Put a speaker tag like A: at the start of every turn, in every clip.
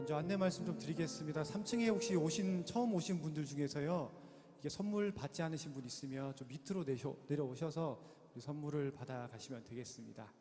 A: 먼저 안내 말씀 좀 드리겠습니다. 3층에 혹시 처음 오신 분들 중에서요, 이게 선물 받지 않으신 분 있으면 좀 밑으로 내려오셔서 선물을 받아 가시면 되겠습니다.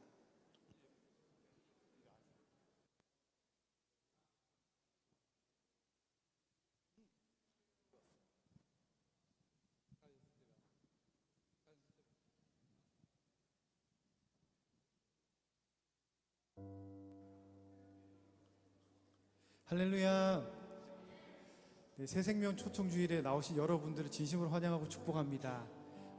A: 할렐루야. 네, 새생명 초청주일에 나오신 여러분들을 진심으로 환영하고 축복합니다.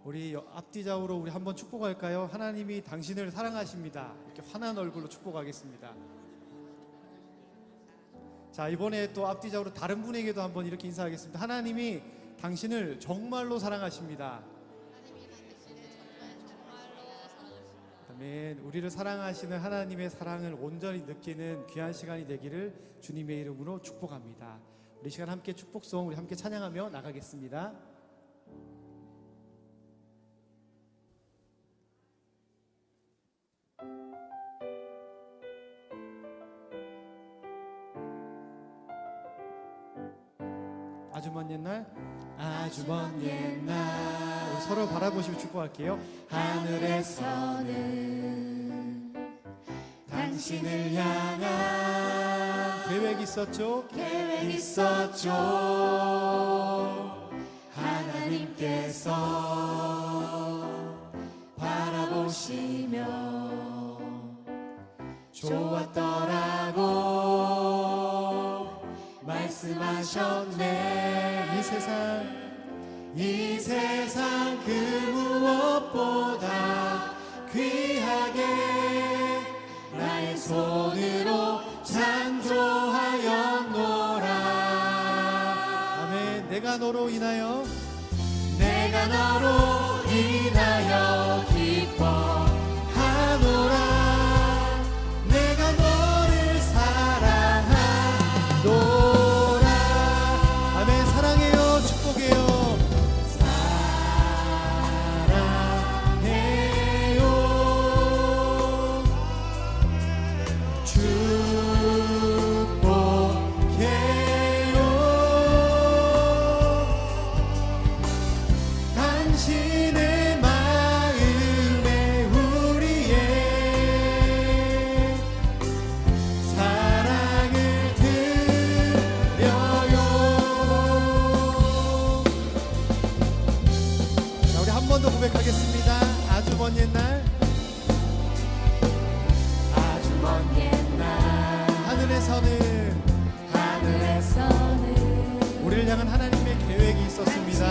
A: 우리 앞뒤 좌우로 우리 한번 축복할까요? 하나님이 당신을 사랑하십니다. 이렇게 환한 얼굴로 축복하겠습니다. 자, 이번에 또 앞뒤 좌우로 다른 분에게도 한번 이렇게 인사하겠습니다. 하나님이 당신을 정말로 사랑하십니다. 아멘. 우리를 사랑하시는 하나님의 사랑을 온전히 느끼는 귀한 시간이 되기를 주님의 이름으로 축복합니다. 우리 시간 함께 축복송 우리 함께 찬양하며 나가겠습니다. 아주 먼 옛날, 아주 먼 옛날, 우리 서로 바라보시고 축복할게요. 하늘에서는 당신을 향한 계획 있었죠?
B: 계획 있었죠. 하나님께서 바라보시며 좋았더라고 말씀하셨네.
A: 이 세상 그 무엇보다
B: 귀하게 나의 손으로 창조하였노라.
A: 아멘. 내가 너로 인하여
B: 기뻐하노라. 내가 너를 사랑하노라.
A: 아멘. 사랑해요. 축복해요.
B: 사랑해요. 축복해요. 당신의 마음에 우리의 사랑을 드려요.
A: 자, 우리 한 번 더 고백하겠습니다. 아주 먼 옛날,
B: 아주 먼 옛날
A: 하늘에서는 우리를 향한 하나님의 계획이 있었습니다.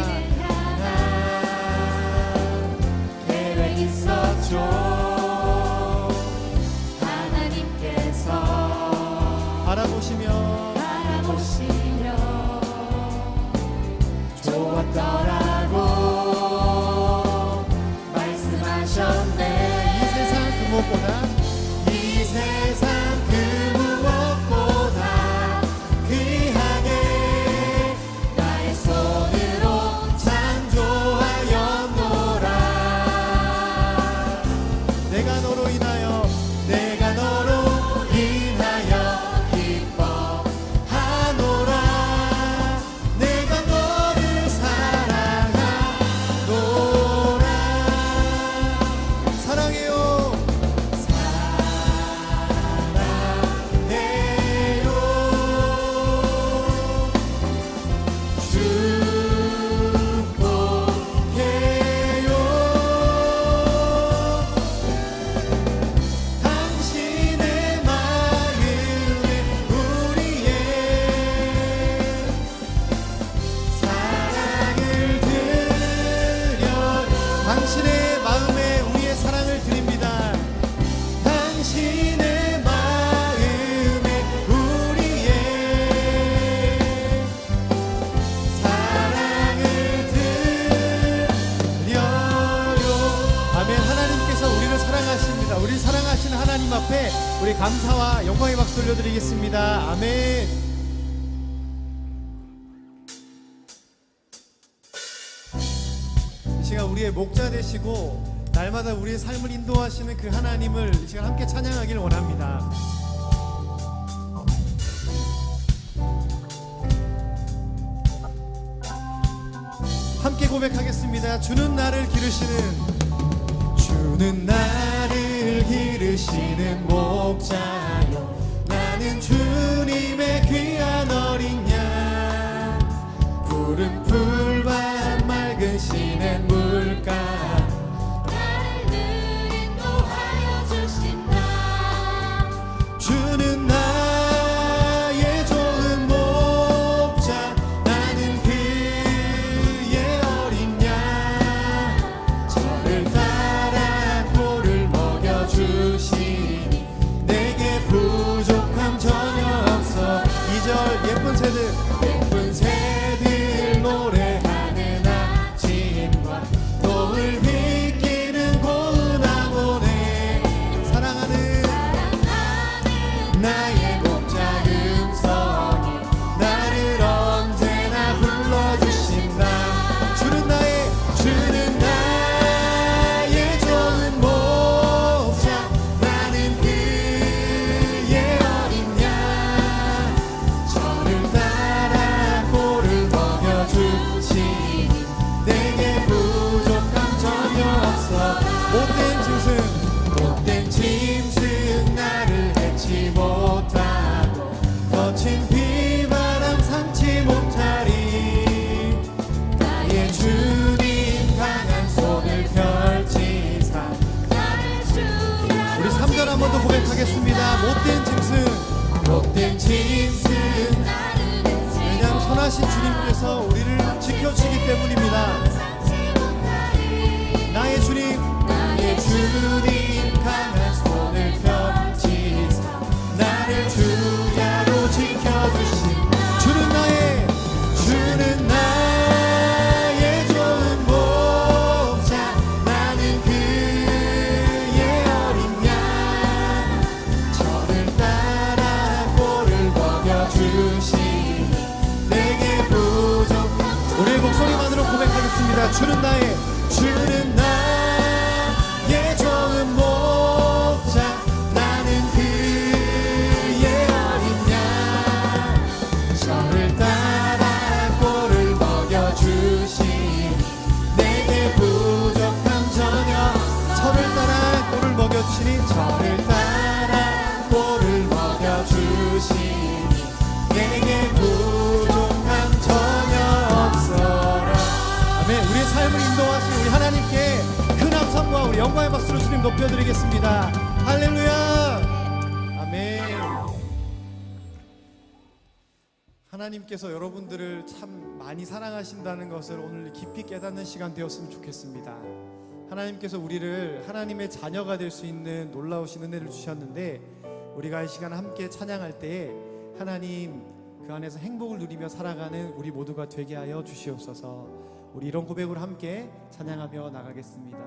B: 당신을 향한 계획 있었죠. 하나님께서
A: 바라보시며
B: 좋았더라고 말씀하셨네.
A: 이 세상 그 무엇보다
B: 이 세상 그 무엇보다 귀하게 나의 손으로 창조하였노라.
A: 내가 너로 인하여
B: 기뻐하노라. 내가 너를 사랑하노라.
A: 사랑해요.
B: 사랑해요. 축복해요. 당신의 마음에 우리의 사랑을 드려.
A: 당신의 마음에 우리의 사랑을 드립니다.
B: 당신의 마음에 우리의 사랑을 드려요.
A: 아멘. 하나님께서 우리를 사랑하십니다. 우리를 사랑하시는 하나님 앞에 우리 감사와 영광의 박수 올려드리겠습니다. 아멘. 이 시간 우리의 목자 되시고 날마다 우리의 삶을 인도하시는 그 하나님을 이 시간 함께 찬양하길 원합니다. 고백하겠습니다. 주는 나를 기르시는
B: 주는 나를 기르시는 목자요 나는 주님의 귀한 어린 양 푸른 풀밭 맑은 시냇 물가
C: 나를 늘 인도하여 주신다.
B: 주는 나의 좋은 목자 나는 그의 어린 양 저를 따라 꼴을 먹여주시니 내게 부족함 전혀 없어
A: 2절 예쁜 새들
B: 예쁜 새들 노래하는 아침과 노을 비끼는 고운 아모네
A: 사랑하는
B: 나의 목자 음성이 나를 언제나 불러주신다 주는 나의 좋은 목자 나는 그의 어린 양 저를 따라 꼴을 먹여주시니 내게 부족함 전혀 없어 못된 짐승 나를 해치 못하고 거친 비바람 상치 못하리 나의 주님 강한 손을 펼치사
C: 나를 주야.
A: 우리 3절 한 번 더 고백하겠습니다. 못된 짐승
C: 나를
A: 왜냐하면 선하신 주님께서 우리를 지켜주시기 때문입니다.
C: 상치 못하리.
A: 나의 주님
B: 강한 손을 펼치사 나를 주야로 지켜주신 주는 나의 좋은 목자 나는 그의 어린 양 저를 따라 꼴을 먹여주시니 내게 부족함
A: 우리의 목소리만으로 고백하겠습니다. 주는 나의
B: 좋은 목자 나는 그의 어린 양 저를 따라 꼴을 먹여주시니 내게 부족함 전혀
A: 저를 따라 꼴을 먹여주시니
B: 저를 따라 꼴을 먹여주시니 내게 부족함 전혀 없어라
A: 아멘. 우리의 삶을 인도하신 우리 하나님께 큰 함성과 우리 영광의 박수로 주님 높여드리겠습니다. 할렐루야. 아멘. 하나님께서 여러분들을 참 많이 사랑하신다는 것을 오늘 깊이 깨닫는 시간 되었으면 좋겠습니다. 하나님께서 우리를 하나님의 자녀가 될 수 있는 놀라우신 은혜를 주셨는데 우리가 이 시간 함께 찬양할 때에 하나님 그 안에서 행복을 누리며 살아가는 우리 모두가 되게 하여 주시옵소서. 우리 이런 고백으로 함께 찬양하며 나가겠습니다.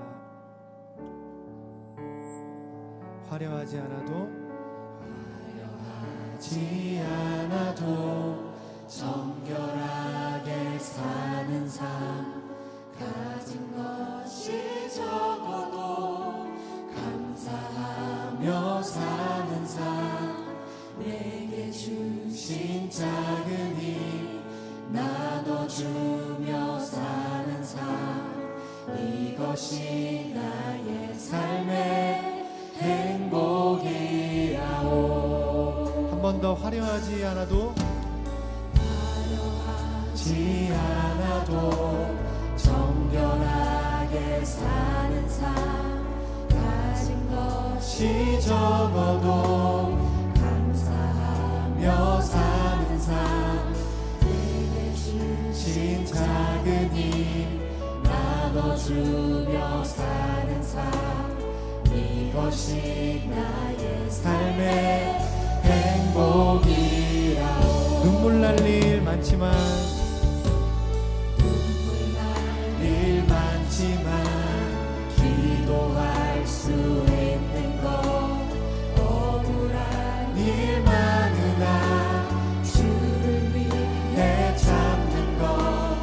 A: 화려하지 않아도
B: 정결하게 사는 삶
C: 가진 것이 적어도
B: 감사하며 사는 삶
C: 내게 주신
B: 작은 힘 나눠주며 사는 삶 이것이 나의 삶의 행복이라오
A: 한 번 더 화려하지 않아도
B: 정결하게 사는 삶 가진 것이 적어도 감사하며 사는 삶 내게 주신 작은 힘 나눠주며 사는 삶 이것이 나의 삶의 행복이라오
A: 눈물 날 일 많지만
B: 일 많지만 기도할 수 있는 것 억울한 일 많으나 주를 위해 참는 것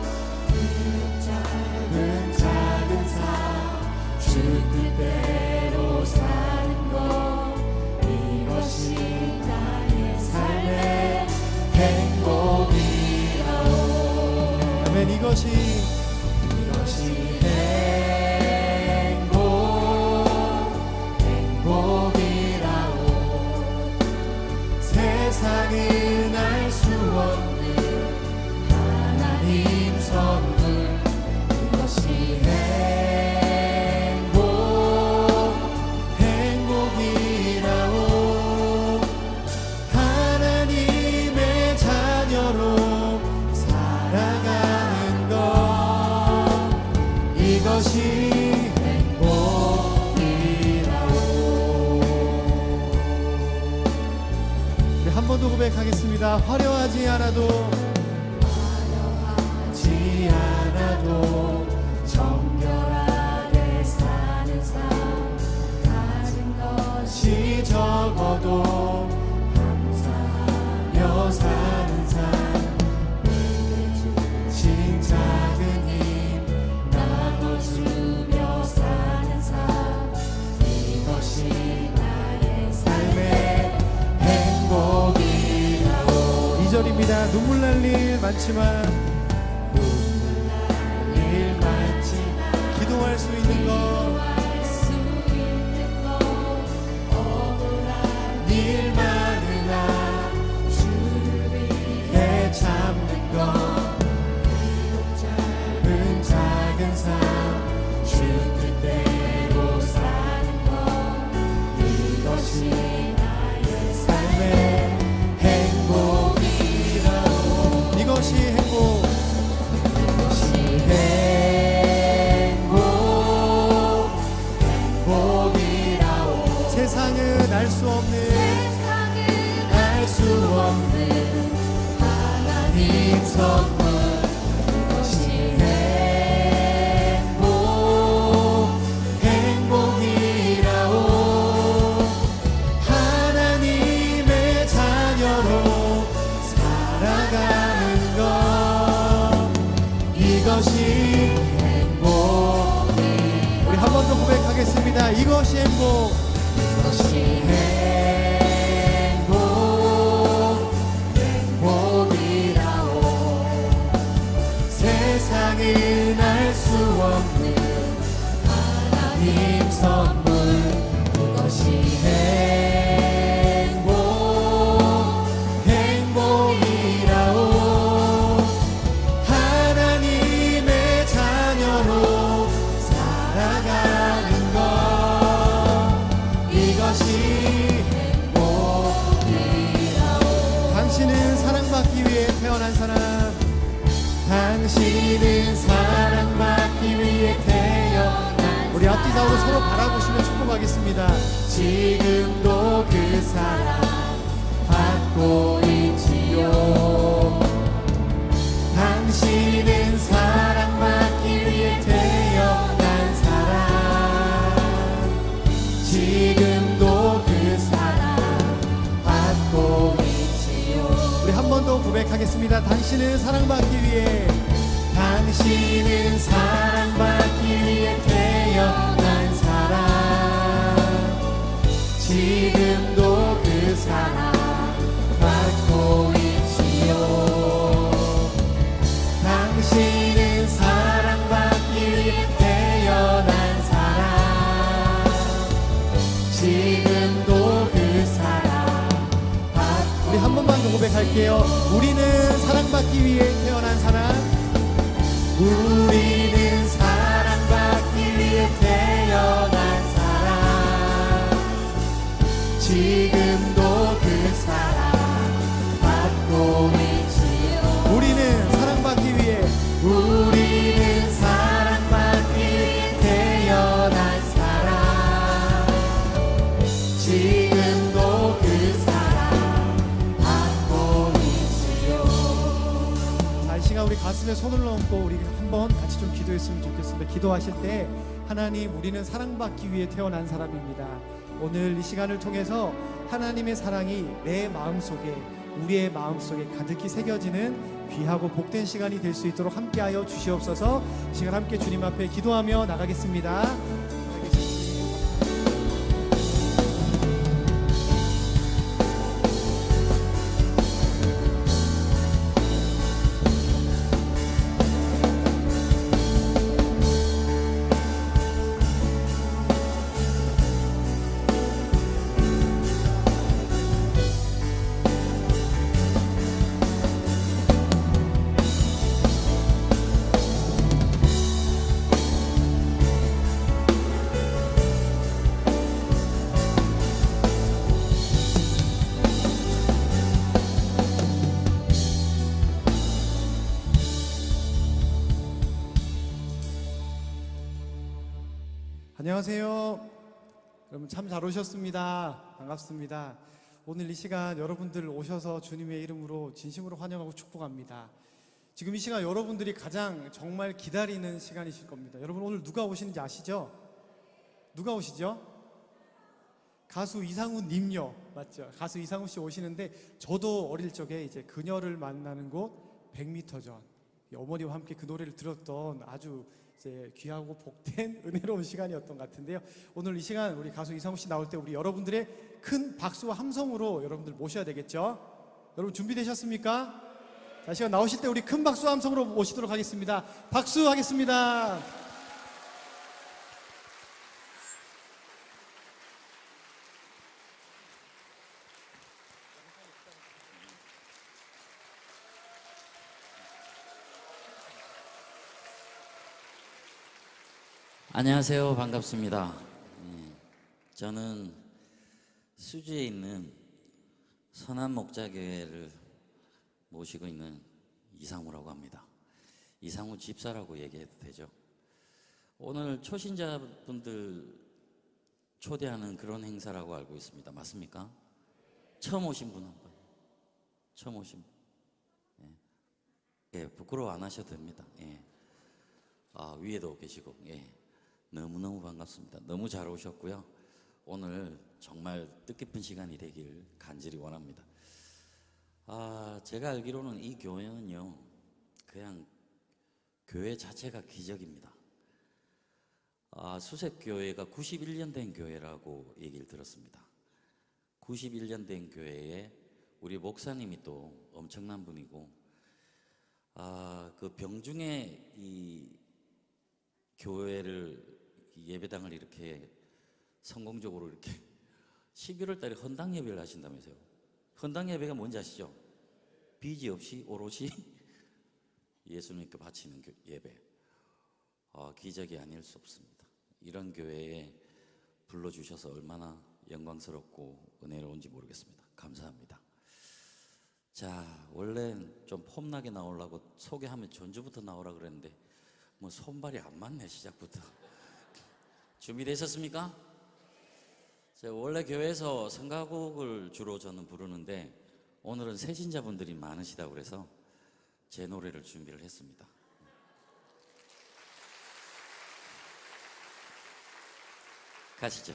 B: 작은 삶 주 뜻대로 사는 것 이것이 나의 삶의 행복이라오
A: 세상은 알 수 없는 하나님 선물
B: 그것이
A: 행복이라오. 하나님의 자녀로 살아가는 것, 이것이 행복이라오. 네, 한 번 더 고백하겠습니다. 화려하지 않아도
B: 정결하게 사는 삶, 가진 것이
A: 적어도 감사하며 사는 삶,
B: 내게
A: 진 작은 힘
B: 나눠주며 사는 삶, 이것이 나의
A: 삶의 행복이라오. 2절입니다. 눈물 날 일 많지만 기도할 수 있는 것, 일 많으나
B: 주를 위해
A: 내 참는 것,
B: 짧은
A: 작은 삶,
B: 주 뜻대로 사는 것, 이것이 나의
A: 삶의 행복이라오. 이것이 행복, 행복이라오. 세상은 알 수 없는 하나님 선물,
B: 이것이
A: 행복이라오. 하나님의 자녀로 살아가는 것, 이것이 행복. 우리 한 번 더 고백하겠습니다. 이것이 행복, 행복이라오. 세상은 알 수 없는 하나님 선물, 이것이 행복이라오. 하나님의 자녀로 살아가는 것, 이것이 행복이라오. 당신은 사랑받기 위해 태어난 사람, 당신은 사랑받기 위해 태어난, 우리 앞뒤 좌우로 서로 바라보시며 축복하겠습니다. 지금도 그 사랑 받고 있지요. 당신은 사랑받기 위해 태어난 사람, 지금도 그 사랑 받고 있지요. 우리 한 번 더 고백하겠습니다. 당신은 사랑받기 위해, 당신은 사랑받기 위해 태어난 사람, 지금도 그 사랑 받고 있지요. 당신은 사랑받기 위해 태어난 사람, 지금도 그 사랑 받고. 우리 한 번만 더 고백할게요. 우리는 사랑받기 위해 태어난 사람, 우리는 사랑받기 위해 태어난 사람, 지금도 그 사랑 받고 있지요. 우리는 사랑받기 위해, 우리는 사랑받기 위해 태어난 사람, 지금도 그 사랑 받고 있지요. 자, 이 시간 우리 가슴에 손을 얹고 우리 한번 같이 좀 기도했으면 좋겠습니다. 기도하실 때 하나님, 우리는 사랑받기 위해 태어난 사람입니다. 오늘 이 시간을 통해서 하나님의 사랑이 내 마음속에, 우리의 마음속에 가득히 새겨지는 귀하고 복된 시간이 될 수 있도록 함께하여 주시옵소서. 이 시간 함께 주님 앞에 기도하며 나가겠습니다. 안녕하세요. 여러분 참 잘 오셨습니다. 반갑습니다. 오늘 이 시간 여러분들 오셔서 주님의 이름으로 진심으로 환영하고 축복합니다. 지금 이 시간 여러분들이 가장 정말 기다리는 시간이실 겁니다. 여러분 오늘 누가 오시는지 아시죠? 누가 오시죠? 가수 이상우 님요. 맞죠? 가수 이상우 씨 오시는데 저도 어릴 적에 이제 그녀를 만나는 곳 100m 전 어머니와 함께 그 노래를 들었던 아주 이제 귀하고 복된 은혜로운 시간이었던 것 같은데요. 오늘 이 시간 우리 가수 이상우 씨 나올 때 우리 여러분들의 큰 박수와 함성으로 여러분들 모셔야 되겠죠? 여러분 준비되셨습니까? 자, 이 시간 나오실 때 우리 큰 박수와 함성으로 모시도록 하겠습니다. 박수 하겠습니다.
D: 안녕하세요. 반갑습니다. 저는 수지에 있는 선한목자교회를 모시고 있는 이상우라고 합니다. 이상우 집사라고 얘기해도 되죠. 오늘 초신자분들 초대하는 그런 행사라고 알고 있습니다. 맞습니까? 처음 오신 분 한 분. 처음 오신 분. 예, 부끄러워 안 하셔도 됩니다. 예. 아, 위에도 계시고. 예. 너무너무 반갑습니다. 너무 잘 오셨고요. 오늘 정말 뜻깊은 시간이 되길 간절히 원합니다. 제가 알기로는 이 교회는요, 그냥 교회 자체가 기적입니다. 수색교회가 91년 된 교회라고 얘기를 들었습니다. 91년 된 교회에 우리 목사님이 또 엄청난 분이고, 그 병중에 이 교회를 예배당을 이렇게 성공적으로 이렇게 11월 달에 헌당 예배를 하신다면서요. 헌당 예배가 뭔지 아시죠? 빚이 없이 오롯이 예수님께 바치는 예배. 기적이 아닐 수 없습니다. 이런 교회에 불러주셔서 얼마나 영광스럽고 은혜로운지 모르겠습니다. 감사합니다. 자, 원래 좀 폼나게 나오려고 소개하면 전주부터 나오라 그랬는데 뭐 손발이 안 맞네. 시작부터. 준비되셨습니까? 원래 교회에서 성가곡을 주로 저는 부르는데 오늘은 새신자분들이 많으시다고 그래서 제 노래를 준비를 했습니다. 가시죠.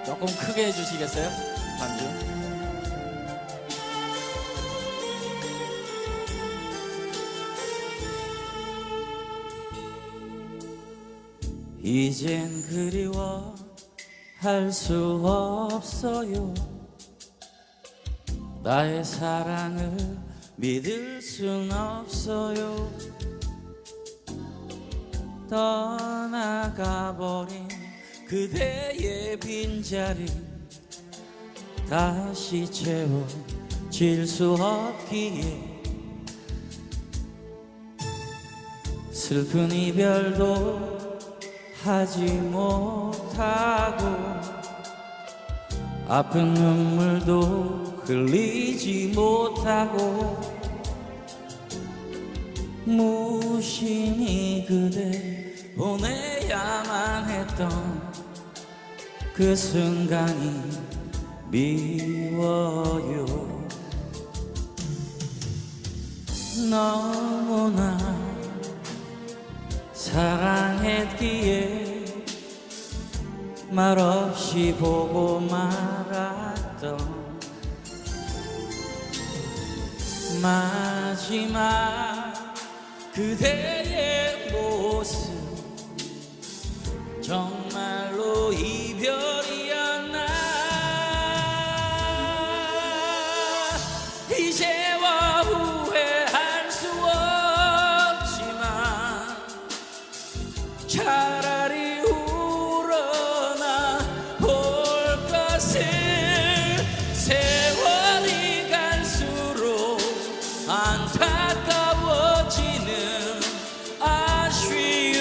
D: 조금 크게 해주시겠어요? 반주. 이젠 그리워 할 수 없어요. 나의 사랑을 믿을 순 없어요. 떠나가버린 그대의 빈자리 다시 채워질 수 없기에 슬픈 이별도 하지 못하고 아픈 눈물도 흘리지 못하고 무심히 그대 보내야만 했던 그 순간이 미워요. 너무나 사랑했기에 말없이 보고 말았던 마지막 그대의 모습 정말로 이별이었나. 이제와 후회할 수 없지만 차라리 우러나 볼 것을. 세월이 갈수록 안타까워지는 아쉬움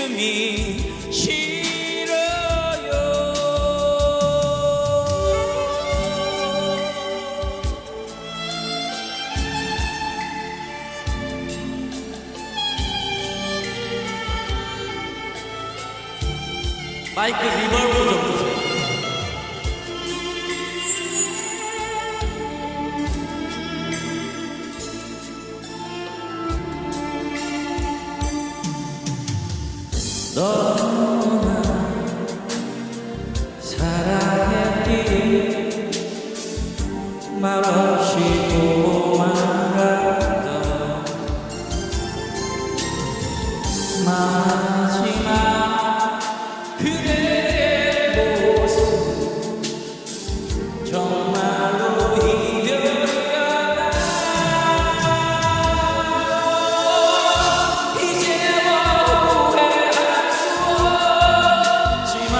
D: 마이크 리버브 좀 주세요. 너무나 사랑했기에 말없이 도망갔던 마지막 그대의 모습 정말로 이별이었나 이제와 후회할 수 없지만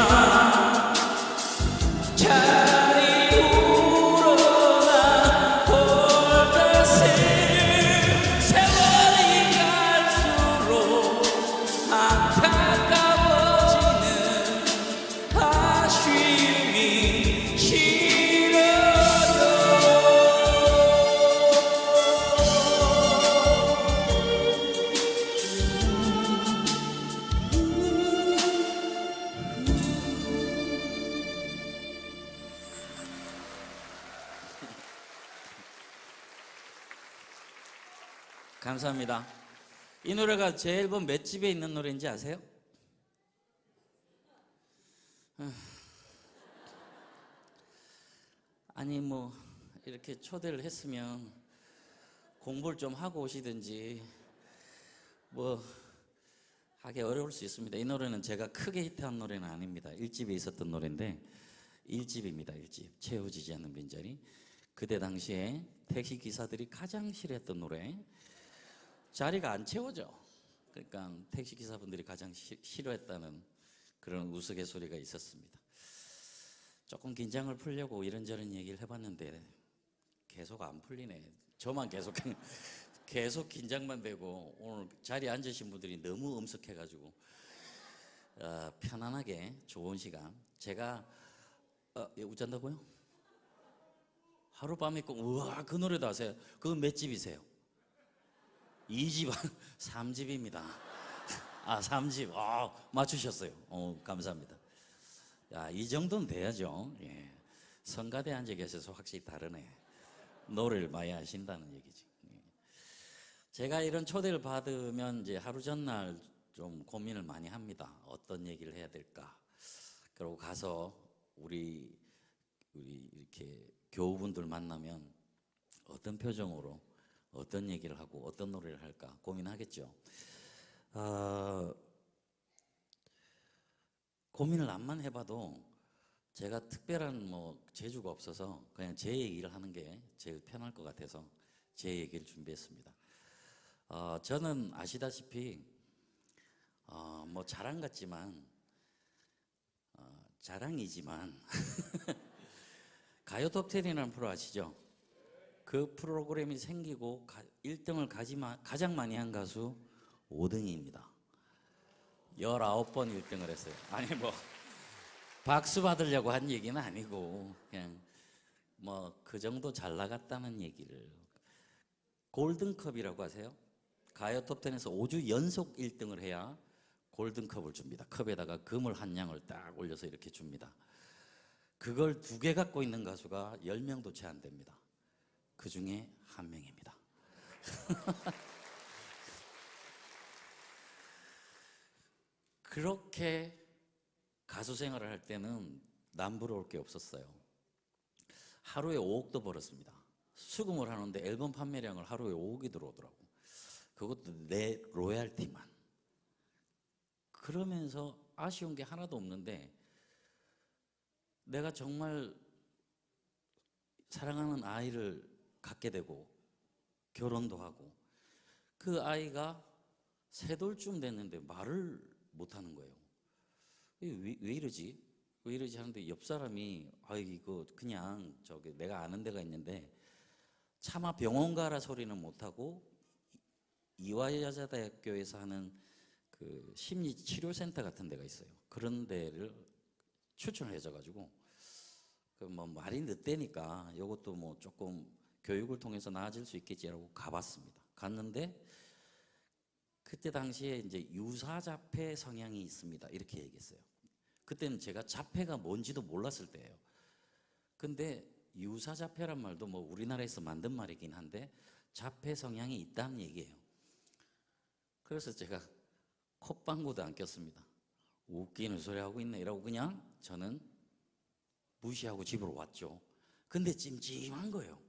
D: 차라리 울어나 볼다세 세월이 갈수록 안타까워지는 아쉬움이 싫어요. 감사합니다. 이 노래가 제 앨범 몇 집에 있는 노래인지 아세요? 아니 뭐 이렇게 초대를 했으면 공부를 좀 하고 오시든지 뭐 하기 어려울 수 있습니다. 이 노래는 제가 크게 히트한 노래는 아닙니다. 1집에 있었던 노래인데 1집입니다. 1집 채워지지 않는 빈자리. 그때 당시에 택시 기사들이 가장 싫어했던 노래. 자리가 안 채워져. 그러니까 택시 기사분들이 가장 싫어했다는 그런 우스갯소리가 있었습니다. 조금 긴장을 풀려고 이런저런 얘기를 해봤는데 계속 안 풀리네. 저만 계속 긴장만 되고 오늘 자리에 앉으신 분들이 너무 엄숙해가지고 편안하게 좋은 시간. 제가 웃잔다고요? 하룻밤에 꼭 우와 그 노래도 아세요? 그건 몇 집이세요? 2집, 3집입니다. 아, 3집. 맞추셨어요. 감사합니다. 야, 이 정도는 돼야죠. 예. 성가대 앉아 계셔서 확실히 다르네. 노래를 많이 하신다는 얘기지. 예. 제가 이런 초대를 받으면 이제 하루 전날 좀 고민을 많이 합니다. 어떤 얘기를 해야 될까? 그러고 가서 우리 이렇게 교우분들 만나면 어떤 표정으로 어떤 얘기를 하고 어떤 노래를 할까 고민하겠죠. 고민을 암만 해봐도 제가 특별한 재주가 없어서 그냥 제 얘기를 하는 게 제일 편할 것 같아서 제 얘기를 준비했습니다. 저는 아시다시피 자랑 같지만 자랑이지만 가요 톱10이라는 프로 아시죠? 그 프로그램이 생기고 1등을 가장 많이 한 가수 5등입니다. 19번 1등을 했어요. 아니 박수 받으려고 한 얘기는 아니고 그냥 그 정도 잘 나갔다는 얘기를. 골든컵이라고 하세요? 가요 톱10에서 5주 연속 1등을 해야 골든컵을 줍니다. 컵에다가 금을 한 양을 딱 올려서 이렇게 줍니다. 그걸 2개 갖고 있는 가수가 10명도 채 안 됩니다. 그 중에 한 명입니다. 그렇게 가수 생활을 할 때는 남부러울 게 없었어요. 하루에 5억도 벌었습니다. 수금을 하는데 앨범 판매량을 하루에 5억이 들어오더라고. 그것도 내 로얄티만. 그러면서 아쉬운 게 하나도 없는데 내가 정말 사랑하는 아이를 갖게 되고 결혼도 하고 그 아이가 3돌쯤 됐는데 말을 못하는 거예요. 왜 이러지? 왜 이러지 하는데 옆 사람이 이거 그냥 내가 아는 데가 있는데 차마 병원 가라 소리는 못하고 이화여자대학교에서 하는 그 심리치료센터 같은 데가 있어요. 그런 데를 추천을 해줘가지고 말이 늦대니까 이것도 조금 교육을 통해서 나아질 수 있겠지라고 가봤습니다. 갔는데 그때 당시에 이제 유사자폐 성향이 있습니다. 이렇게 얘기했어요. 그때는 제가 자폐가 뭔지도 몰랐을 때예요. 근데 유사자폐란 말도 뭐 우리나라에서 만든 말이긴 한데 자폐 성향이 있다는 얘기예요. 그래서 제가 콧방구도 안 꼈습니다. 웃기는 소리 하고 있네 이러고 그냥 저는 무시하고 집으로 왔죠. 근데 찜찜한 거예요.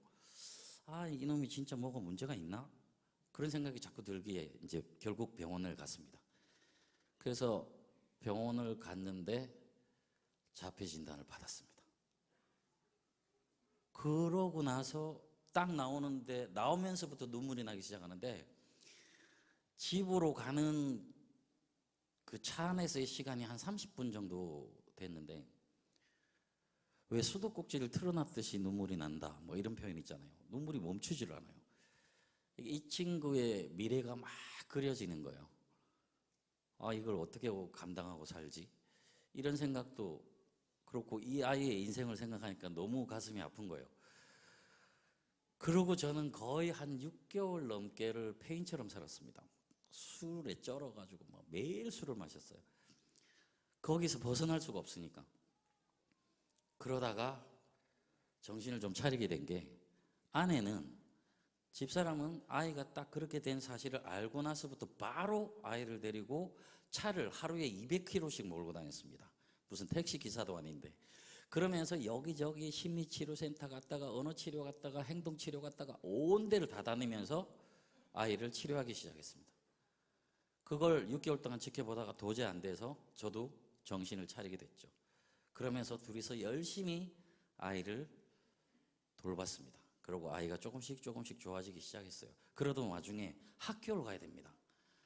D: 아, 이놈이 진짜 뭐가 문제가 있나? 그런 생각이 자꾸 들기에 이제 결국 병원을 갔습니다. 그래서 병원을 갔는데 자폐 진단을 받았습니다. 그러고 나서 딱 나오면서부터 눈물이 나기 시작하는데 집으로 가는 그 차 안에서의 시간이 한 30분 정도 됐는데 왜 수도꼭지를 틀어놨듯이 눈물이 난다 뭐 이런 표현 있잖아요. 눈물이 멈추지를 않아요. 이 친구의 미래가 막 그려지는 거예요. 아, 이걸 어떻게 감당하고 살지? 이런 생각도 그렇고 이 아이의 인생을 생각하니까 너무 가슴이 아픈 거예요. 그러고 저는 거의 한 6개월 넘게를 폐인처럼 살았습니다. 술에 쩔어가지고 막 매일 술을 마셨어요. 거기서 벗어날 수가 없으니까. 그러다가 정신을 좀 차리게 된 게 아내는 집사람은 아이가 딱 그렇게 된 사실을 알고 나서부터 바로 아이를 데리고 차를 하루에 200km씩 몰고 다녔습니다. 무슨 택시 기사도 아닌데. 그러면서 여기저기 심리치료센터 갔다가 언어치료 갔다가 행동치료 갔다가 온 데를 다 다니면서 아이를 치료하기 시작했습니다. 그걸 6개월 동안 지켜보다가 도저히 안 돼서 저도 정신을 차리게 됐죠. 그러면서 둘이서 열심히 아이를 돌봤습니다. 그리고 아이가 조금씩 좋아지기 시작했어요. 그러던 와중에 학교를 가야 됩니다.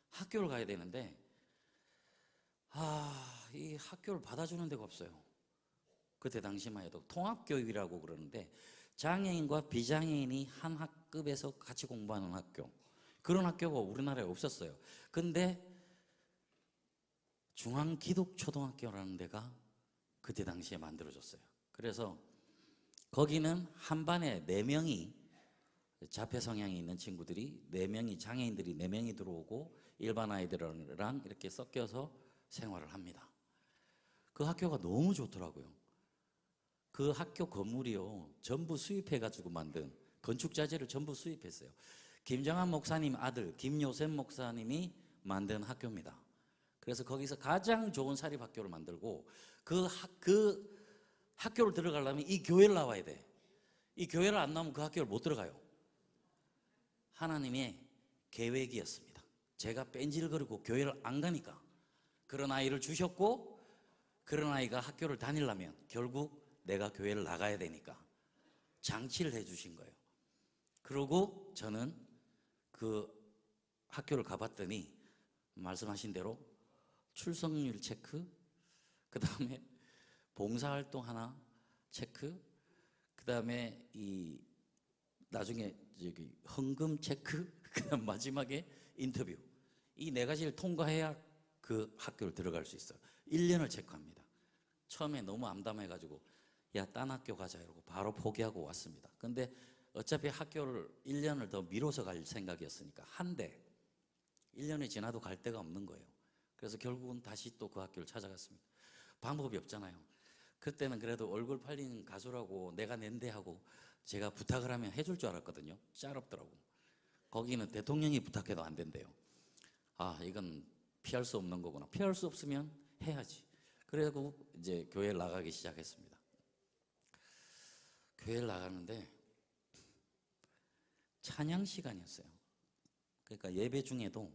D: 학교를 가야 되는데 이 학교를 받아주는 데가 없어요. 그때 당시만 해도 통합교육이라고 그러는데 장애인과 비장애인이 한 학급에서 같이 공부하는 학교, 그런 학교가 우리나라에 없었어요. 근데 중앙기독초등학교라는 데가 그때 당시에 만들어졌어요. 그래서 거기는 한 반에 4명이 자폐 성향이 있는 친구들이 4명이 장애인들이 4명이 들어오고 일반 아이들이랑 이렇게 섞여서 생활을 합니다. 그 학교가 너무 좋더라고요. 그 학교 건물이요 전부 수입해가지고 만든 건축자재를 전부 수입했어요. 김정한 목사님 아들 김요셉 목사님이 만든 학교입니다. 그래서 거기서 가장 좋은 사립학교를 만들고 그 학교를 들어가려면 이 교회를 나와야 돼. 이 교회를 안 나오면 그 학교를 못 들어가요. 하나님의 계획이었습니다. 제가 뺀질거리고 교회를 안 가니까 그런 아이를 주셨고, 그런 아이가 학교를 다니려면 결국 내가 교회를 나가야 되니까 장치를 해주신 거예요. 그러고 저는 그 학교를 가봤더니 말씀하신 대로 출석률 체크, 그 다음에 봉사활동 하나 체크, 그 다음에 이 나중에 저기 헌금 체크, 그다음 마지막에 인터뷰, 이 4가지를 통과해야 그 학교를 들어갈 수 있어요. 1년을 체크합니다. 처음에 너무 암담해가지고 야, 딴 학교 가자 이러고 바로 포기하고 왔습니다. 근데 어차피 학교를 1년을 더 미뤄서 갈 생각이었으니까 한데 1년이 지나도 갈 데가 없는 거예요. 그래서 결국은 다시 또 그 학교를 찾아갔습니다. 방법이 없잖아요. 그때는 그래도 얼굴 팔리는 가수라고 내가 낸대 하고 제가 부탁을 하면 해줄 줄 알았거든요. 짤없더라고. 거기는 대통령이 부탁해도 안 된대요. 아, 이건 피할 수 없는 거구나. 피할 수 없으면 해야지. 그래고 이제 교회를 나가기 시작했습니다. 교회를 나가는데 찬양 시간이었어요. 그러니까 예배 중에도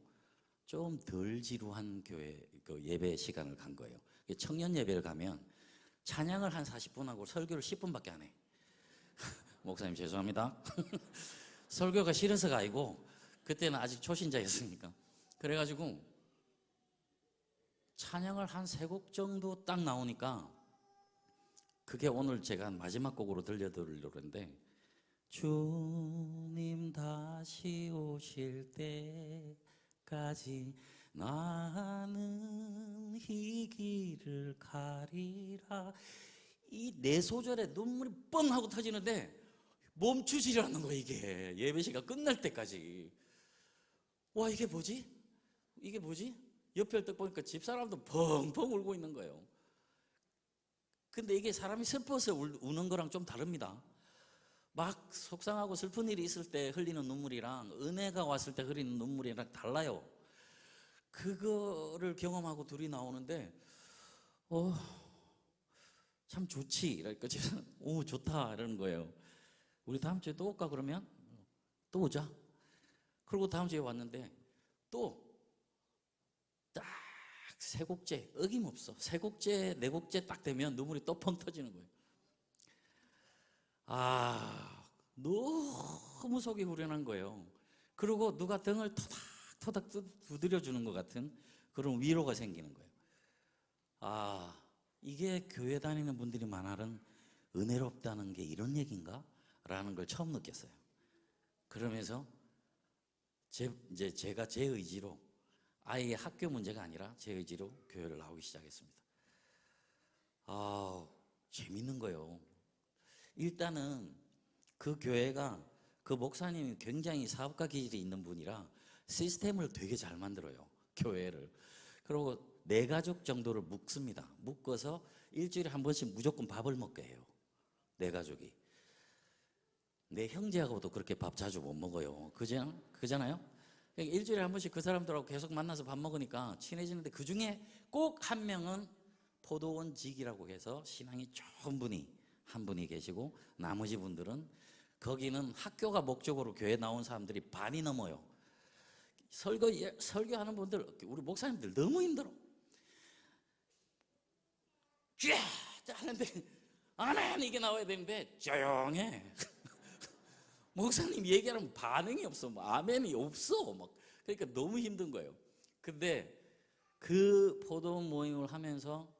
D: 좀 덜 지루한 교회 그 예배 시간을 간 거예요. 청년 예배를 가면 찬양을 한 40분 하고 설교를 10분밖에 안 해. 목사님 죄송합니다. 설교가 싫어서가 아니고 그때는 아직 초신자였으니까. 그래가지고 찬양을 한 3곡 정도 딱 나오니까 그게 오늘 제가 마지막 곡으로 들려드리려고 했는데, 주님 다시 오실 때까지 나는 이 길을 가리라. 이 4소절에 눈물이 뻥 하고 터지는데 멈추지 않는 거야. 이게 예배 시간 끝날 때까지. 와, 이게 뭐지? 이게 뭐지? 옆에 딱 보니까 집사람도 펑펑 울고 있는 거예요. 근데 이게 사람이 슬퍼서 우는 거랑 좀 다릅니다. 막 속상하고 슬픈 일이 있을 때 흘리는 눈물이랑 은혜가 왔을 때 흘리는 눈물이랑 달라요. 그거를 경험하고 둘이 나오는데 참 좋지 이러니까 집사람 오 좋다 이러는 거예요. 우리 다음 주에 또 올까 그러면? 또 오자. 그리고 다음 주에 왔는데 또 딱 세 곡째 어김없어. 세 곡째 네 곡째 딱 되면 눈물이 또 펑 터지는 거예요. 너무 속이 후련한 거예요. 그리고 누가 등을 토닥토닥 두드려 주는 것 같은 그런 위로가 생기는 거예요. 이게 교회 다니는 분들이 말하는 은혜롭다는 게 이런 얘기인가? 라는 걸 처음 느꼈어요. 그러면서 제가 제 의지로 아이의 학교 문제가 아니라 제 의지로 교회를 나오기 시작했습니다. 재밌는 거예요. 일단은 그 교회가 그 목사님이 굉장히 사업가 기질이 있는 분이라 시스템을 되게 잘 만들어요. 교회를. 그리고 4가족 정도를 묶습니다. 묶어서 일주일에 한 번씩 무조건 밥을 먹게 해요. 4가족이. 내 형제하고도 그렇게 밥 자주 못 먹어요. 그잖아요? 그러니까 일주일에 한 번씩 그 사람들하고 계속 만나서 밥 먹으니까 친해지는데 그 중에 꼭 한 명은 포도원직이라고 해서 신앙이 좋은 분이 한 분이 계시고 나머지 분들은 거기는 학교가 목적으로 교회 나온 사람들이 반이 넘어요. 설교하는 분들 우리 목사님들 너무 힘들어. 쫙 하는데 아멘 이게 나와야 되는데 조용해. 목사님 얘기하면 반응이 없어. 아멘이 없어. 그러니까 너무 힘든 거예요. 근데 그 포도원 모임을 하면서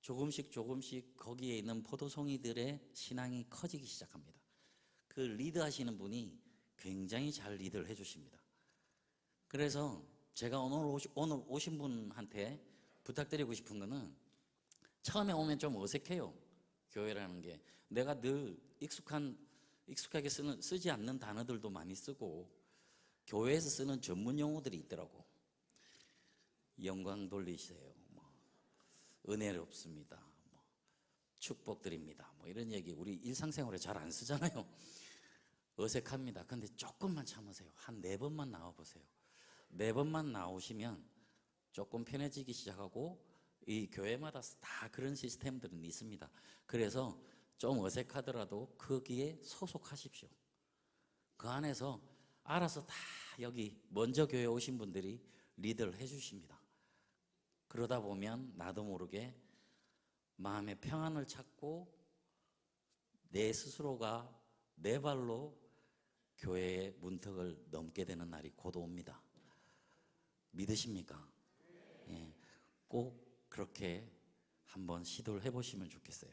D: 조금씩 거기에 있는 포도송이들의 신앙이 커지기 시작합니다. 그 리드하시는 분이 굉장히 잘 리드를 해주십니다. 그래서 제가 오늘 오신 분한테 부탁드리고 싶은 거는 처음에 오면 좀 어색해요. 교회라는 게 내가 늘 익숙하게 쓰지 않는 단어들도 많이 쓰고 교회에서 쓰는 전문 용어들이 있더라고. 영광 돌리세요. 은혜롭습니다. 축복드립니다. 이런 얘기 우리 일상생활에 잘 안 쓰잖아요. 어색합니다. 근데 조금만 참으세요. 한 4번만 나와보세요. 4번만 나오시면 조금 편해지기 시작하고 이 교회마다 다 그런 시스템들은 있습니다. 그래서 좀 어색하더라도 거기에 소속하십시오. 그 안에서 알아서 다 여기 먼저 교회 오신 분들이 리드를 해주십니다. 그러다 보면 나도 모르게 마음의 평안을 찾고 내 스스로가 내 발로 교회의 문턱을 넘게 되는 날이 곧 옵니다. 믿으십니까? 예, 꼭 그렇게 한번 시도를 해보시면 좋겠어요.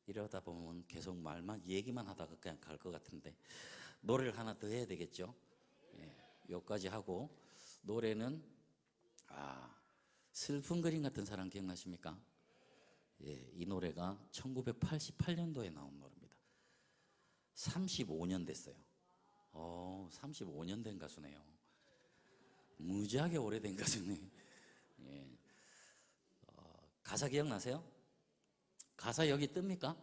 D: 이러다 보면 계속 얘기만 하다가 그냥 갈 것 같은데 노래를 하나 더 해야 되겠죠? 예, 여기까지 하고 노래는 슬픈 그림 같은 사람 기억나십니까? 예, 이 노래가 1988년도에 나온 노래입니다. 35년 됐어요. 35년 된 가수네요. 무지하게 오래된 가수네. 예. 가사 기억나세요? 가사 여기 뜹니까?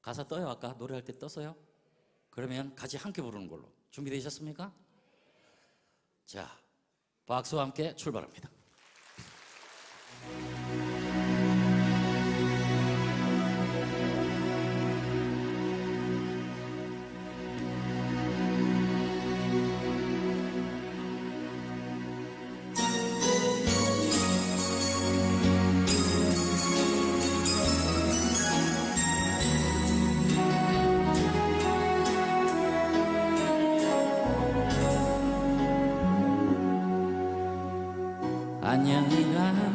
D: 가사 떠요? 아까 노래할 때 떴어요? 그러면 같이 함께 부르는 걸로 준비되셨습니까? 자, 박수와 함께 출발합니다. 안녕이라는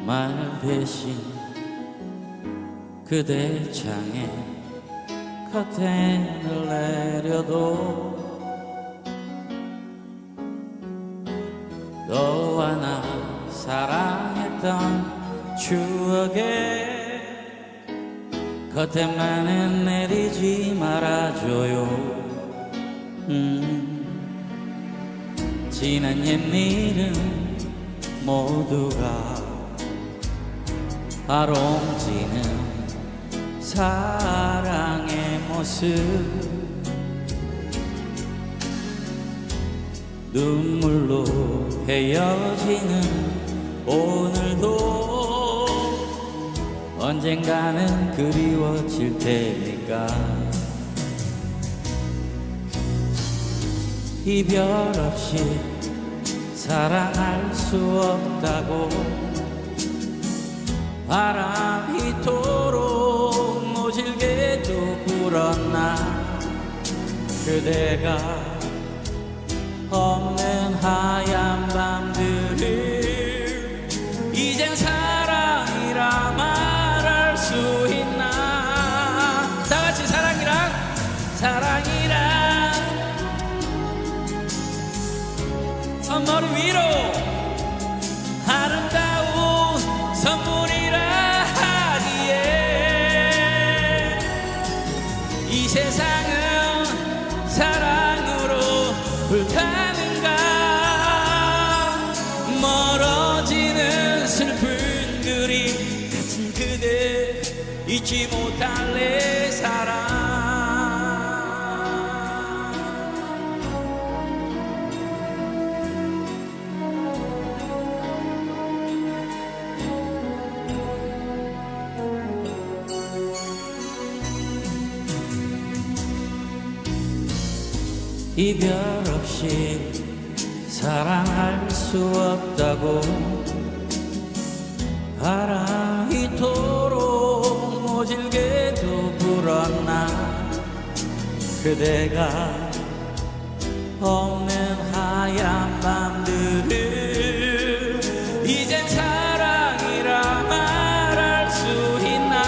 D: 말 대신 그대 창에 커튼을 내려도 너와 나 사랑했던 추억에 커튼만은 내리지 말아줘요. 지난 옛일은 모두가 아롱지는 사랑의 모습 눈물로 헤어지는 오늘도 언젠가는 그리워질 테니까 이별 없이 사랑할 수 없다고 바람이 이토록 모질게도 불었나 그대가 없는 하얀 밤들을 이젠 사랑이라 말할 수 있나 다같이 사랑이란 머리 위로 아름다운 선물이라 하기에 이 세상은 사랑으로 불타는가 멀어지는 슬픈 그림 같은 그대 잊지 못할 내 사랑 이별 없이 사랑할 수 없다고 바람이 이토록 모질게도 불었나 그대가 없는 하얀 밤들을 이젠 사랑이라 말할 수 있나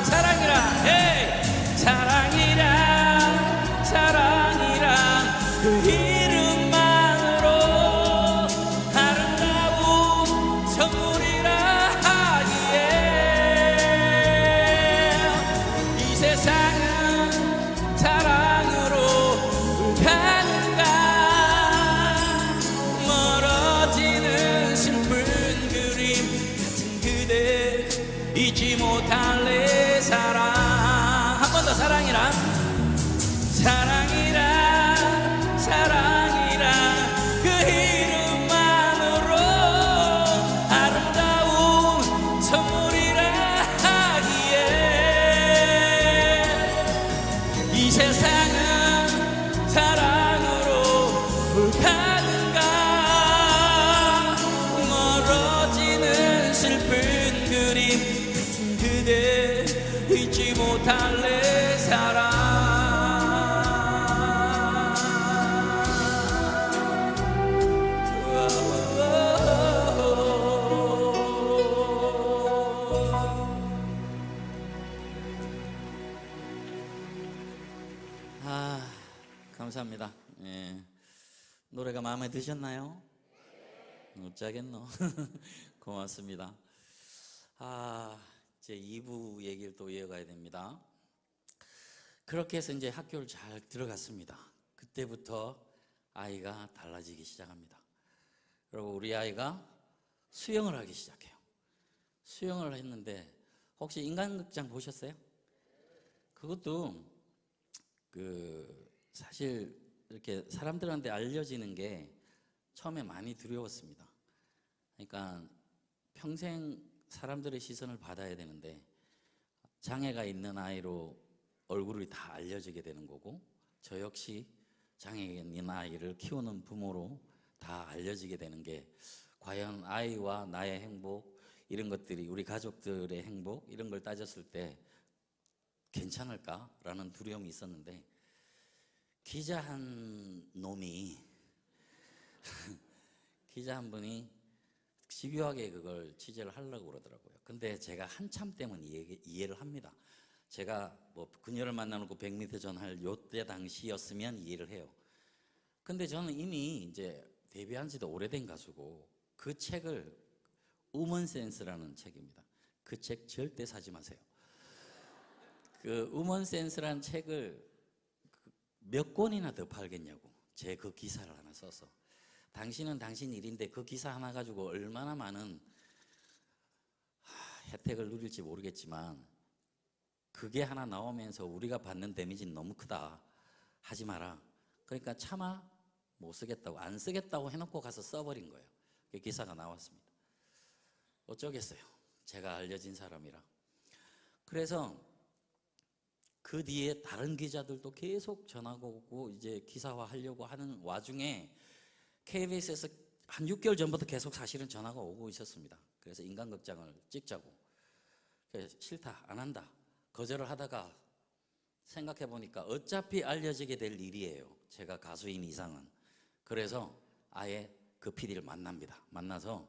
D: 사랑이라 에이 사랑이란 그 이름만으로 아름다운 선물이라 하기에 이 세상은 사랑으로 불가는가 멀어지는 슬픈 그림 같은 그대 잊지 못할 내 사랑 한 번 더 사랑이란 그 이름만으로 아름다운 선물이라 하기에 이 세상은 사랑으로 불타는가 멀어지는 슬픈 그림 같은 그대 잊지 못할 내 사랑 감사합니다. 예. 노래가 마음에 드셨나요? 어쩌겠노. 고맙습니다. 제 2부 얘기를 또 이어가야 됩니다. 그렇게 해서 이제 학교를 잘 들어갔습니다. 그때부터 아이가 달라지기 시작합니다. 그리고 우리 아이가 수영을 하기 시작해요. 수영을 했는데 혹시 인간극장 보셨어요? 그것도 사실 이렇게 사람들한테 알려지는 게 처음에 많이 두려웠습니다. 그러니까 평생 사람들의 시선을 받아야 되는데 장애가 있는 아이로 얼굴이 다 알려지게 되는 거고 저 역시 장애가 있는 아이를 키우는 부모로 다 알려지게 되는 게 과연 아이와 나의 행복 이런 것들이 우리 가족들의 행복 이런 걸 따졌을 때 괜찮을까라는 두려움이 있었는데 기자 한 놈이 기자 한 분이 집요하게 그걸 취재를 하려고 그러더라고요. 근데 제가 한참 때문에 이해를 합니다. 제가 뭐 그녀를 만나놓고 100m 전할 요때 당시였으면 이해를 해요. 근데 저는 이미 이제 데뷔한 지도 오래된 가수고 그 책을 우먼센스라는 책입니다. 그 책 절대 사지 마세요. 그 우먼센스라는 책을 몇 권이나 더 팔겠냐고 제 그 기사를 하나 써서 당신은 당신 일인데 그 기사 하나 가지고 얼마나 많은 혜택을 누릴지 모르겠지만 그게 하나 나오면서 우리가 받는 데미지는 너무 크다. 하지 마라. 그러니까 차마 못 쓰겠다고, 안 쓰겠다고 해놓고 가서 써버린 거예요. 그 기사가 나왔습니다. 어쩌겠어요. 제가 알려진 사람이라. 그래서 그 뒤에 다른 기자들도 계속 전화가 오고 이제 기사화 하려고 하는 와중에 KBS에서 한 6개월 전부터 계속 사실은 전화가 오고 있었습니다. 그래서 인간극장을 찍자고. 그래서 싫다, 안 한다. 거절을 하다가 생각해 보니까 어차피 알려지게 될 일이에요. 제가 가수인 이상은. 그래서 아예 그 PD를 만납니다. 만나서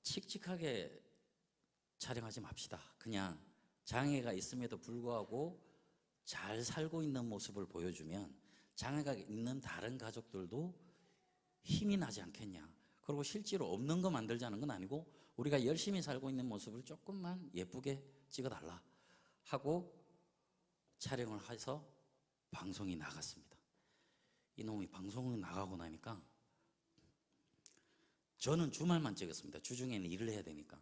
D: 칙칙하게 촬영하지 맙시다. 그냥 장애가 있음에도 불구하고 잘 살고 있는 모습을 보여주면 장애가 있는 다른 가족들도 힘이 나지 않겠냐. 그리고 실제로 없는 거 만들자는 건 아니고 우리가 열심히 살고 있는 모습을 조금만 예쁘게 찍어달라 하고 촬영을 해서 방송이 나갔습니다. 이놈이 방송이 나가고 나니까 저는 주말만 찍었습니다. 주중에는 일을 해야 되니까.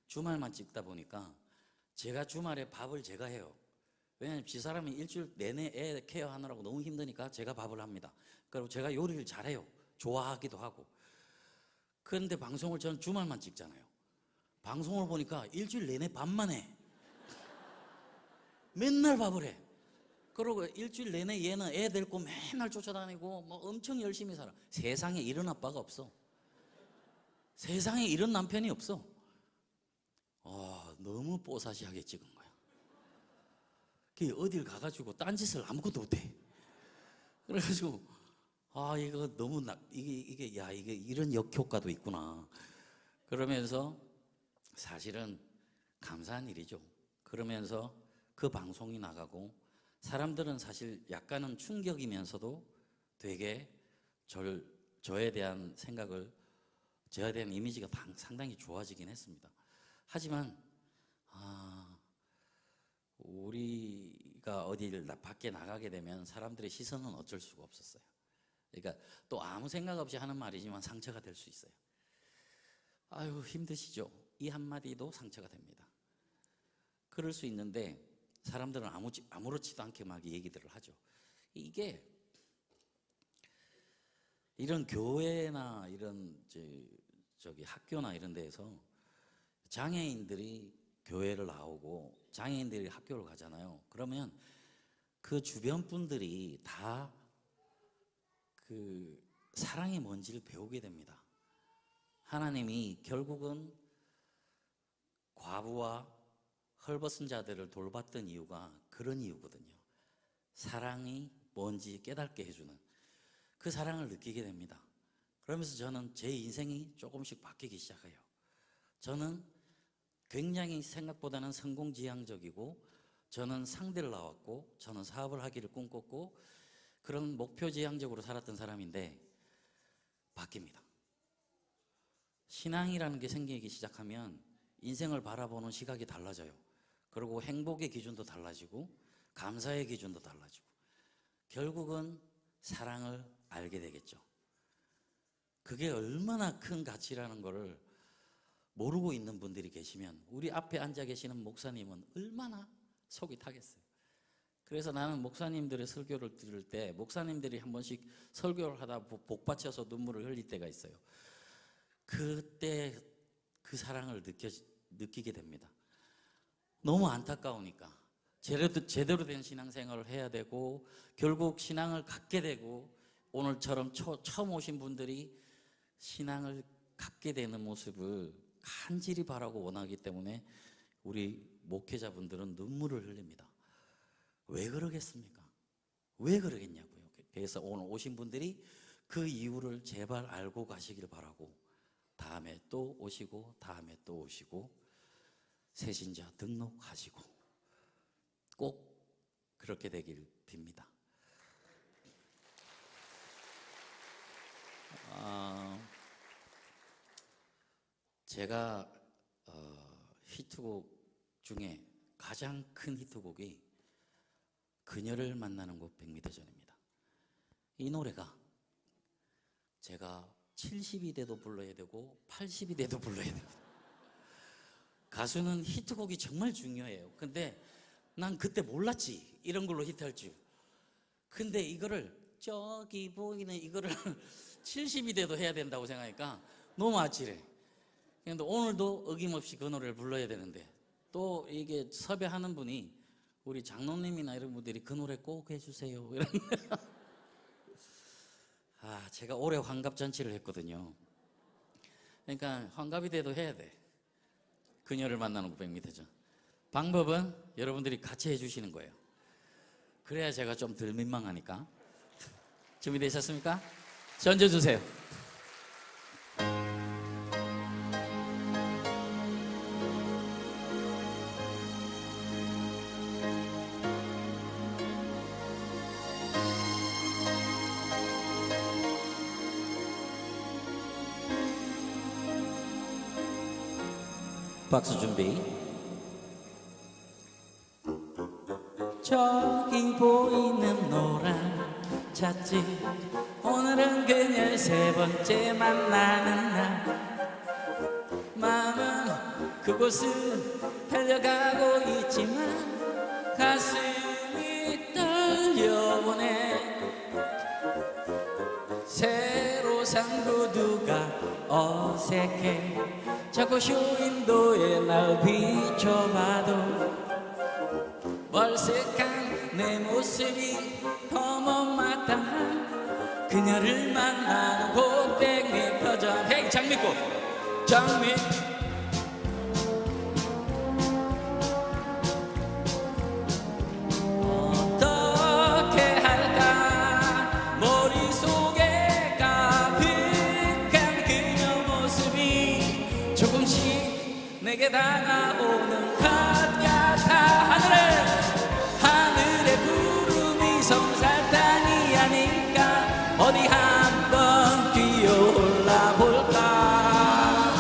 D: 주말만 찍다 보니까 제가 주말에 밥을 제가 해요. 왜냐하면 집사람이 일주일 내내 애 케어하느라고 너무 힘드니까 제가 밥을 합니다. 그리고 제가 요리를 잘해요. 좋아하기도 하고. 그런데 방송을 저는 주말만 찍잖아요. 방송을 보니까 일주일 내내 밥만 해. 맨날 밥을 해. 그리고 일주일 내내 얘는 애 데리고 맨날 쫓아다니고 뭐 엄청 열심히 살아. 세상에 이런 아빠가 없어. 세상에 이런 남편이 없어. 너무 뽀사시하게 찍은 거야. 그 어딜 가가지고 딴짓을 아무것도 못해. 그래가지고 이거 너무 이게 이런 역효과도 있구나. 그러면서 사실은 감사한 일이죠. 그러면서 그 방송이 나가고 사람들은 사실 약간은 충격이면서도 되게 저에 대한 생각을, 저에 대한 이미지가 상당히 좋아지긴 했습니다. 하지만 우리가 어디를 밖에 나가게 되면 사람들의 시선은 어쩔 수가 없었어요. 그러니까 또 아무 생각 없이 하는 말이지만 상처가 될 수 있어요. 아유 힘드시죠? 이 한마디도 상처가 됩니다. 그럴 수 있는데 사람들은 아무렇지도 않게 막 얘기들을 하죠. 이게 이런 교회나 이런 저기 학교나 이런 데에서 장애인들이 교회를 나오고 장애인들이 학교를 가잖아요. 그러면 그 주변 분들이 다 그 사랑이 뭔지를 배우게 됩니다. 하나님이 결국은 과부와 헐벗은 자들을 돌봤던 이유가 그런 이유거든요. 사랑이 뭔지 깨닫게 해주는 그 사랑을 느끼게 됩니다. 그러면서 저는 제 인생이 조금씩 바뀌기 시작해요. 저는 굉장히 생각보다는 성공지향적이고 저는 상대를 나왔고 저는 사업을 하기를 꿈꿨고 그런 목표지향적으로 살았던 사람인데 바뀝니다. 신앙이라는 게 생기기 시작하면 인생을 바라보는 시각이 달라져요. 그리고 행복의 기준도 달라지고 감사의 기준도 달라지고 결국은 사랑을 알게 되겠죠. 그게 얼마나 큰 가치라는 거를 모르고 있는 분들이 계시면 우리 앞에 앉아 계시는 목사님은 얼마나 속이 타겠어요. 그래서 나는 목사님들의 설교를 들을 때 목사님들이 한 번씩 설교를 하다 복받쳐서 눈물을 흘릴 때가 있어요. 그때 그 사랑을 느끼게 됩니다. 너무 안타까우니까 제대로 된 신앙생활을 해야 되고 결국 신앙을 갖게 되고 오늘처럼 처음 오신 분들이 신앙을 갖게 되는 모습을 간절히 바라고 원하기 때문에 우리 목회자분들은 눈물을 흘립니다. 왜 그러겠습니까? 왜 그러겠냐고요. 그래서 오늘 오신 분들이 그 이유를 제발 알고 가시길 바라고 다음에 또 오시고 다음에 또 오시고 새신자 등록하시고 꼭 그렇게 되길 빕니다. 제가 히트곡 중에 가장 큰 히트곡이 그녀를 만나는 곳 100m 전입니다. 이 노래가 제가 70이 돼도 불러야 되고 80이 돼도 불러야 됩니다. 가수는 히트곡이 정말 중요해요. 근데 난 그때 몰랐지, 이런 걸로 히트할 줄. 근데 이거를 저기 보이는 이거를 70이 돼도 해야 된다고 생각하니까 너무 아찔해. 근데 오늘도 어김없이 그 노래를 불러야 되는데, 또 이게 섭외하는 분이 우리 장로님이나 이런 분들이 그 노래 꼭 해주세요 이런. 아, 제가 올해 환갑잔치를 했거든요. 그러니까 환갑이 돼도 해야 돼. 그녀를 만나는 900m죠. 방법은 여러분들이 같이 해주시는 거예요. 그래야 제가 좀 덜 민망하니까. 준비되셨습니까? 던져주세요. 박수 준비. 저기 보이는 노란 찻집, 오늘은 그녀를 세 번째 만나는 날. 마음은 그곳을 달려가고 있지만 가슴이 떨려오네. 새로 산 구두가 어색해. 자꾸 쇼윈도에 날 비춰봐도 멀색한 내 모습이 더 못마땅한 그녀를 만나는 고백 미터전. 헤이 장미꽃 장미. 어떻게 할까 머릿속에 가득한 그녀 모습이 조금씩 내게 다가오는 것 같아. 하늘의 구름이 솜사탕이 아닐까. 어디 한번 뛰어올라 볼까.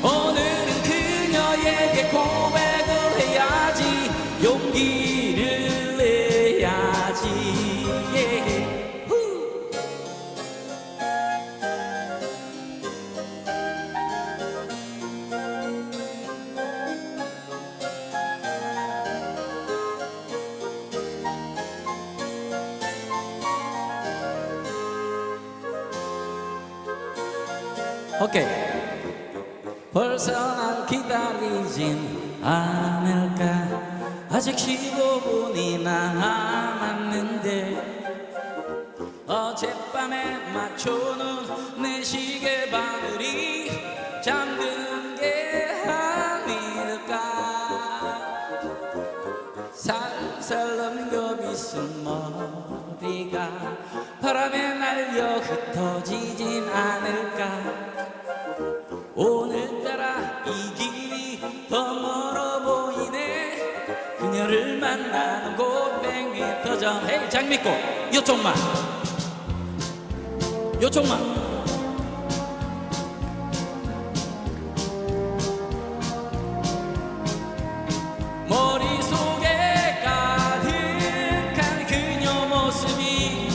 D: 오늘은 그녀에게 고백을 해야지. 용기를 내야지. 오케이. 벌써 날 기다리진 않을까. 아직 15분이나 남았는데 어젯밤에 맞춰놓은 내 시계 바늘이 잠든 게 아닐까. 살살 넘겨 빗은 머리가 바람에 날려 흩어지진 않을까. 오늘따라 이 길이 더 멀어 보이네. 그녀를 만나는 곳 100m 전. 헤이 장미꽃 요쪽만 요쪽만. 머릿속에 가득한 그녀 모습이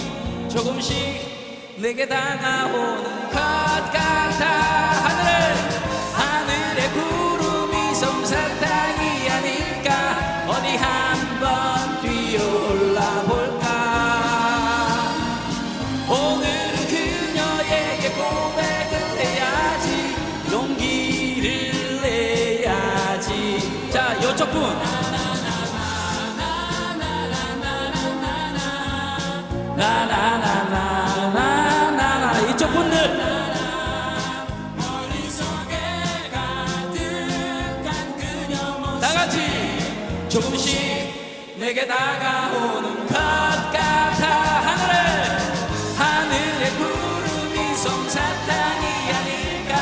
D: 조금씩 내게 다가오는 것 같아. 하늘의 구름이 솜사탕이 아닐까. 어디 한번 뛰어올라 볼까. 오늘은 그녀에게 고백을 해야지. 용기를 내야지. 자, 요쪽 분. 나나나나나나나 이쪽 분들. 조금씩 내게 다가오는 것 같아. 하늘의 구름이 솜사탕이 아닐까.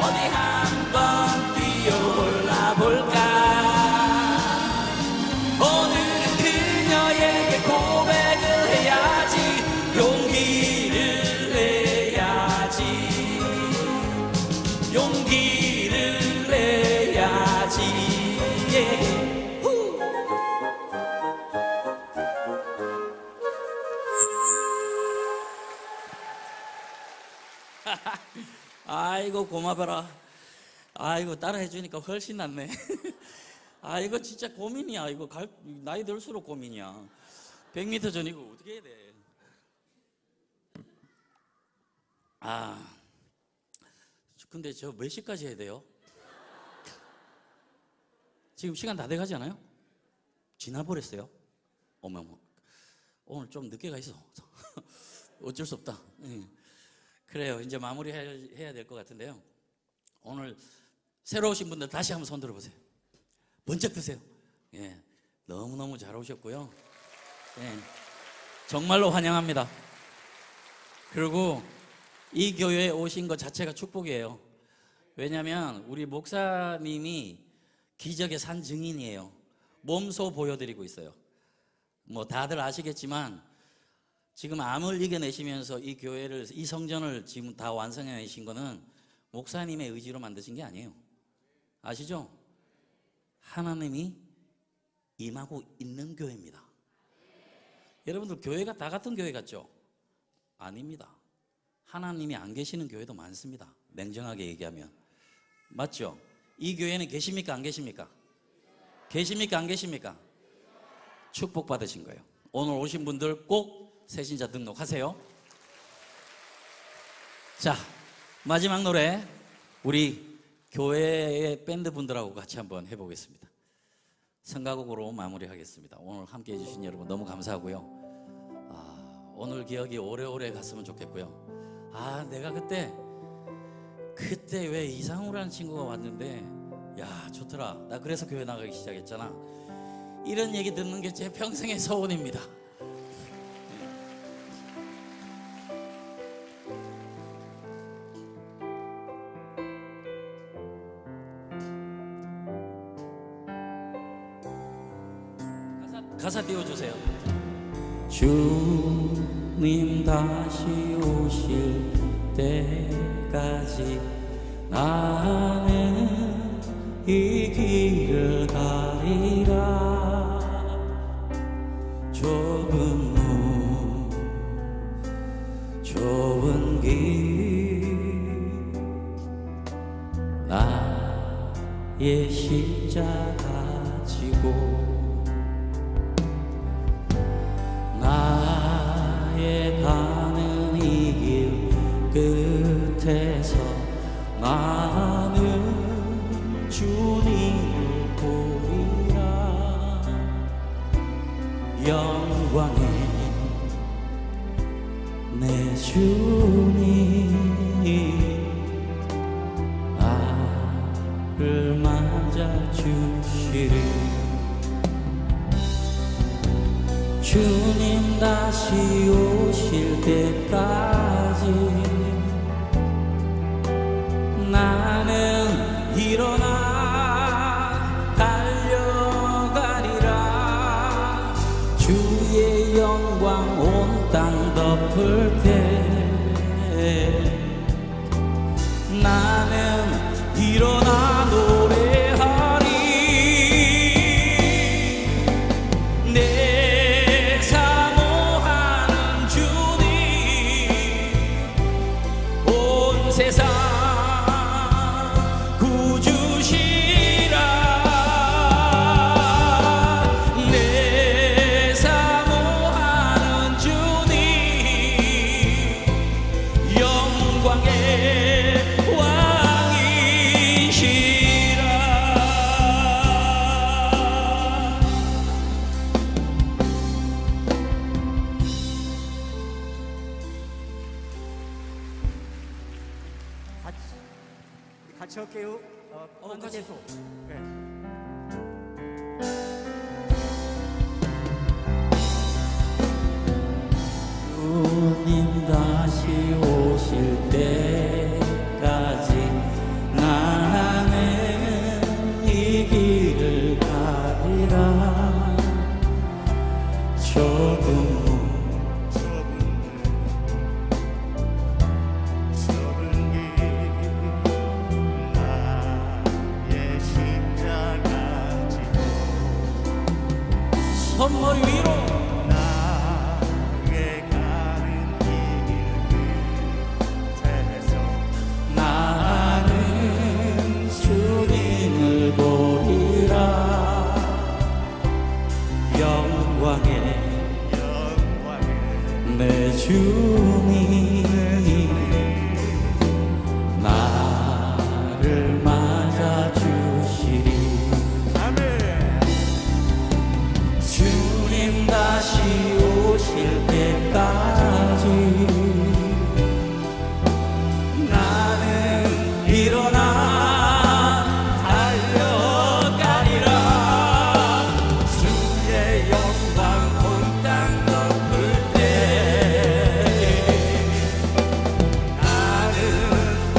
D: 어디 한번 뛰어올라 볼까. 오늘은 그녀에게 고백을 해야지. 용기를 내야지. 용기를 내야지. yeah. 아이고 고마워라. 아이고 따라해 주니까 훨씬 낫네. 아 이거 진짜 고민이야. 이거 나이 들수록 고민이야. 100m 전 이거 어떻게 해야 돼? 아 근데 저 몇 시까지 해야 돼요? 지금 시간 다 돼가지 않아요? 지나버렸어요? 어머 오늘 좀 늦게 가 있어. 어쩔 수 없다. 그래요. 이제 마무리 해야 될 것 같은데요. 오늘 새로 오신 분들 다시 한번 손 들어보세요. 번쩍 드세요. 예, 너무너무 잘 오셨고요. 예, 정말로 환영합니다. 그리고 이 교회에 오신 것 자체가 축복이에요. 왜냐하면 우리 목사님이 기적의 산 증인이에요. 몸소 보여드리고 있어요. 뭐 다들 아시겠지만 지금 암을 이겨내시면서 이 교회를, 이 성전을 지금 다 완성해내신 거는 목사님의 의지로 만드신 게 아니에요. 아시죠? 하나님이 임하고 있는 교회입니다. 여러분들 교회가 다 같은 교회 같죠? 아닙니다. 하나님이 안 계시는 교회도 많습니다. 냉정하게 얘기하면. 맞죠? 이 교회는 계십니까? 안 계십니까? 계십니까? 안 계십니까? 축복받으신 거예요. 오늘 오신 분들 꼭 새신자 등록하세요. 자, 마지막 노래 우리 교회의 밴드 분들하고 같이 한번 해보겠습니다. 성가곡으로 마무리하겠습니다. 오늘 함께 해주신 여러분 너무 감사하고요. 오늘 기억이 오래오래 갔으면 좋겠고요. 내가 그때 왜 이상우라는 친구가 왔는데 야 좋더라. 나 그래서 교회 나가기 시작했잖아. 이런 얘기 듣는 게 제 평생의 소원입니다. 가사 띄워주세요. 주님 다시 오실 때까지 나는 이 길을 가리라. 좁은 길 나의 십자가 지고 나의 가는 이 길 끝에서 나는 주님을 보리라. 영광의 내 주님 나를 맞아주시리. 주님 다시 오실 때까지 나는 일어나 달려가리라. 주의 영광 온 땅 덮을 때 나는 일어나 노래하리. 내 사모하는 주님 온 세상 구주시라. 내 사모하는 주님 영광의 왕이시라.
E: 같이 할게요.
D: 같이.
E: 계속. 네.
D: 주님 다시 오실 때까지 나는 이 길을 가리라. 좁은
C: 나의 십자가 지고
D: 손머리 위로
C: 나의 가는 길 끝에서
D: 나 다시 오실 때까지 나는 일어나 달려가리라. 주의 영광 온 땅 덮을 때 나는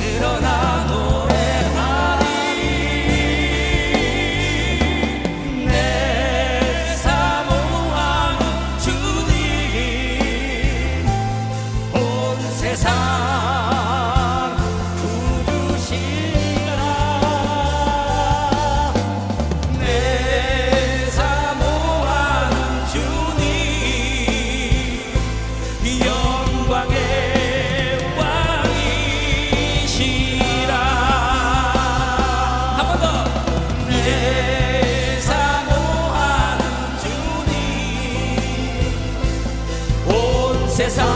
D: 일어나 노래하리. 내 사모하는 주님 온 세상 세상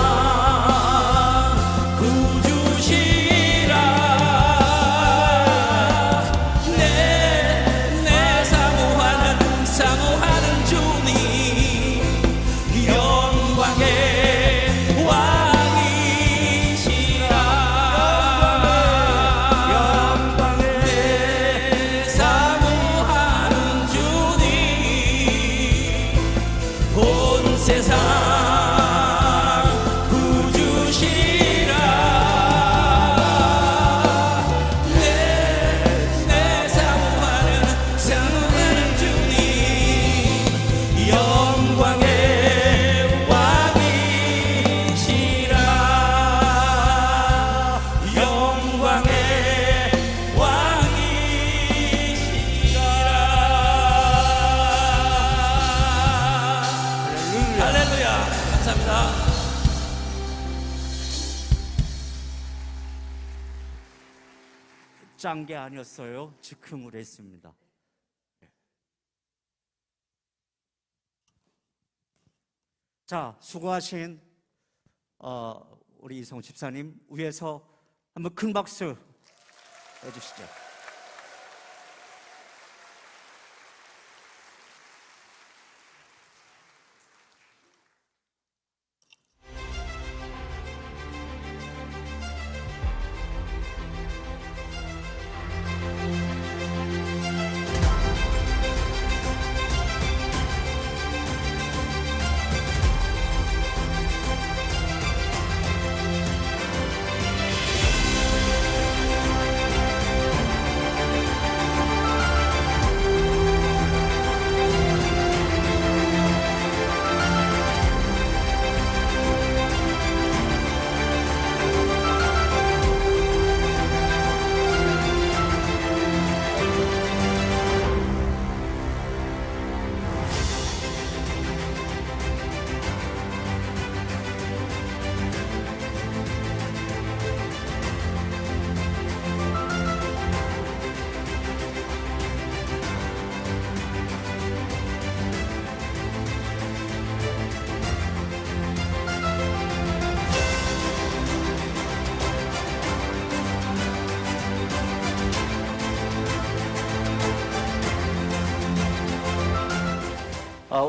D: 구주시라. 내 사모하는 주님 영광의 왕이시라. 내 사모하는 주님 온 세상
E: 짠 게 아니었어요. 즉흥으로 했습니다. 자, 수고하신 우리 이성우 집사님 위에서 한번 큰 박수 해주시죠.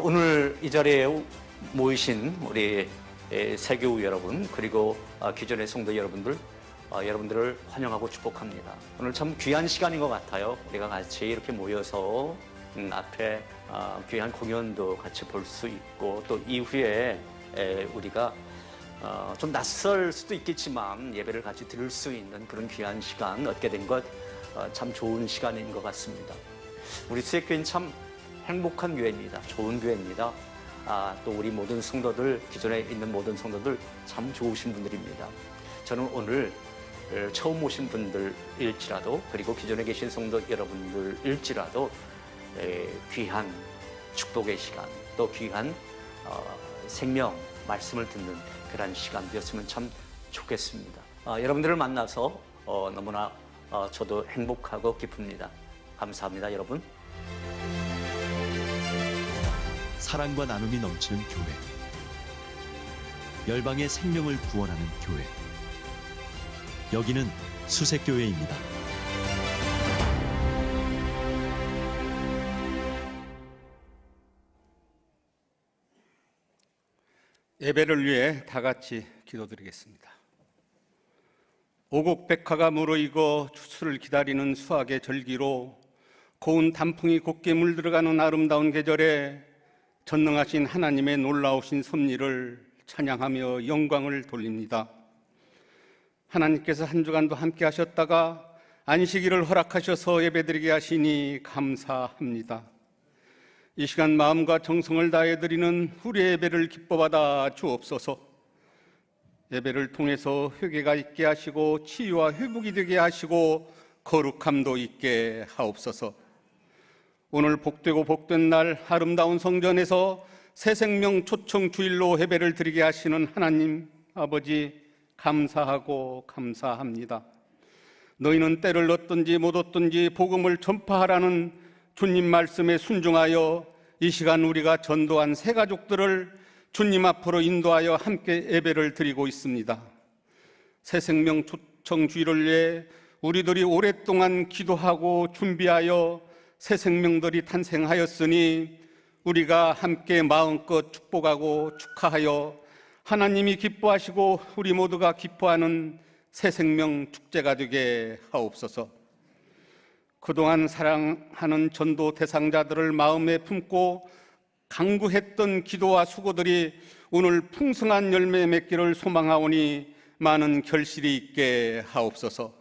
F: 오늘 이 자리에 모이신 우리 세교우 여러분 그리고 기존의 성도 여러분들 여러분들을 환영하고 축복합니다. 오늘 참 귀한 시간인 것 같아요. 우리가 같이 이렇게 모여서 앞에 귀한 공연도 같이 볼 수 있고 또 이후에 우리가 좀 낯설 수도 있겠지만 예배를 같이 들을 수 있는 그런 귀한 시간 얻게 된 것 참 좋은 시간인 것 같습니다. 우리 수혜교회는 참 행복한 교회입니다. 좋은 교회입니다. 또 우리 모든 성도들, 기존에 있는 모든 성도들 참 좋으신 분들입니다. 저는 오늘 처음 오신 분들일지라도 그리고 기존에 계신 성도 여러분들일지라도 귀한 축복의 시간 또 귀한 생명 말씀을 듣는 그런 시간 되었으면 참 좋겠습니다. 여러분들을 만나서 너무나 저도 행복하고 기쁩니다. 감사합니다, 여러분.
G: 사랑과 나눔이 넘치는 교회. 열방의 생명을 구원하는 교회. 여기는 수색교회입니다.
H: 예배를 위해 다 같이 기도드리겠습니다. 오곡백화가 무르익어 추수를 기다리는 수확의 절기로 고운 단풍이 곱게 물들어가는 아름다운 계절에 전능하신 하나님의 놀라우신 섭리를 찬양하며 영광을 돌립니다. 하나님께서 한 주간도 함께 하셨다가 안식일을 허락하셔서 예배드리게 하시니 감사합니다. 이 시간 마음과 정성을 다해 드리는 우리의 예배를 기뻐받아 주옵소서. 예배를 통해서 회개가 있게 하시고 치유와 회복이 되게 하시고 거룩함도 있게 하옵소서. 오늘 복되고 복된 날 아름다운 성전에서 새 생명 초청 주일로 예배를 드리게 하시는 하나님 아버지 감사하고 감사합니다. 너희는 때를 얻든지 못 얻든지 복음을 전파하라는 주님 말씀에 순종하여 이 시간 우리가 전도한 새 가족들을 주님 앞으로 인도하여 함께 예배를 드리고 있습니다. 새 생명 초청 주일을 위해 우리들이 오랫동안 기도하고 준비하여 새 생명들이 탄생하였으니 우리가 함께 마음껏 축복하고 축하하여 하나님이 기뻐하시고 우리 모두가 기뻐하는 새 생명 축제가 되게 하옵소서. 그동안 사랑하는 전도 대상자들을 마음에 품고 간구했던 기도와 수고들이 오늘 풍성한 열매 맺기를 소망하오니 많은 결실이 있게 하옵소서.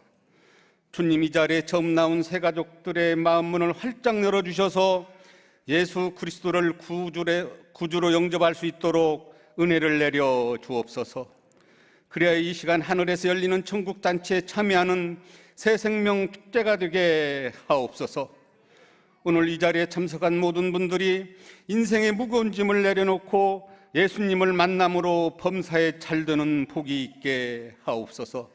H: 주님, 이 자리에 처음 나온 새 가족들의 마음문을 활짝 열어주셔서 예수 그리스도를 구주로 영접할 수 있도록 은혜를 내려 주옵소서. 그래야 이 시간 하늘에서 열리는 천국잔치에 참여하는 새 생명 축제가 되게 하옵소서. 오늘 이 자리에 참석한 모든 분들이 인생의 무거운 짐을 내려놓고 예수님을 만남으로 범사에 잘되는 복이 있게 하옵소서.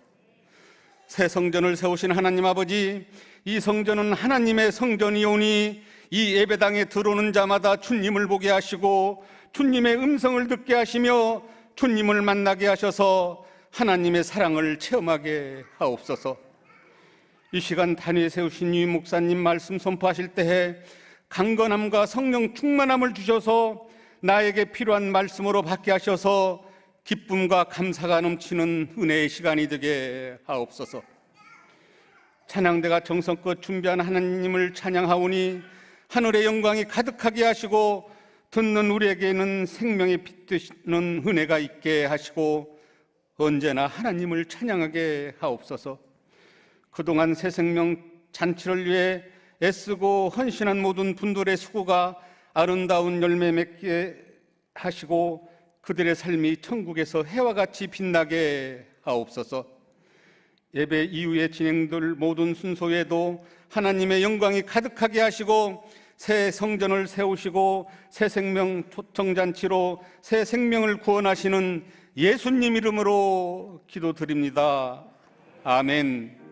H: 새 성전을 세우신 하나님 아버지, 이 성전은 하나님의 성전이오니 이 예배당에 들어오는 자마다 주님을 보게 하시고 주님의 음성을 듣게 하시며 주님을 만나게 하셔서 하나님의 사랑을 체험하게 하옵소서. 이 시간 단위에 세우신 유 목사님 말씀 선포하실 때에 강건함과 성령 충만함을 주셔서 나에게 필요한 말씀으로 받게 하셔서 기쁨과 감사가 넘치는 은혜의 시간이 되게 하옵소서. 찬양대가 정성껏 준비한 하나님을 찬양하오니 하늘의 영광이 가득하게 하시고 듣는 우리에게는 생명의 빛 되시는 은혜가 있게 하시고 언제나 하나님을 찬양하게 하옵소서. 그동안 새 생명 잔치를 위해 애쓰고 헌신한 모든 분들의 수고가 아름다운 열매 맺게 하시고 그들의 삶이 천국에서 해와 같이 빛나게 하옵소서. 예배 이후에 진행될 모든 순서에도 하나님의 영광이 가득하게 하시고 새 성전을 세우시고 새 생명 초청잔치로 새 생명을 구원하시는 예수님 이름으로 기도드립니다. 아멘.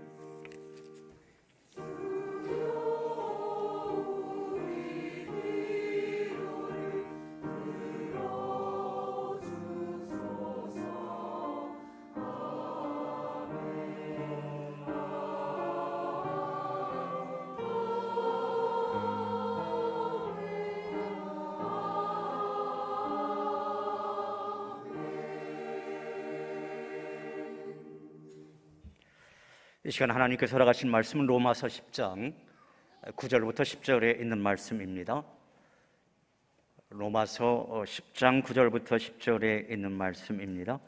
E: 이 시간 하나님께서 허락하신 말씀은 로마서 10장 9절부터 10절에 있는 말씀입니다. 로마서 10장 9절부터 10절에 있는 말씀입니다.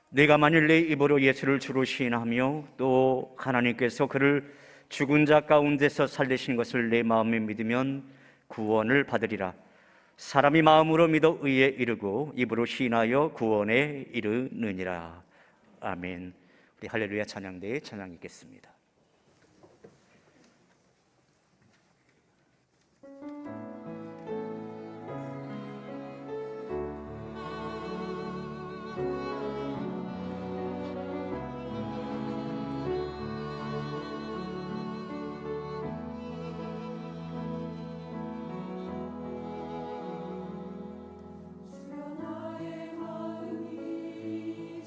E: 내가 만일 내 입으로 예수를 주로 시인하며 또 하나님께서 그를 죽은 자 가운데서 살리신 것을 내 마음에 믿으면 구원을 받으리라. 사람이 마음으로 믿어 의에 이르고 입으로 시인하여 구원에 이르느니라. 아멘. 우리 할렐루야 찬양대에 찬양 있겠습니다.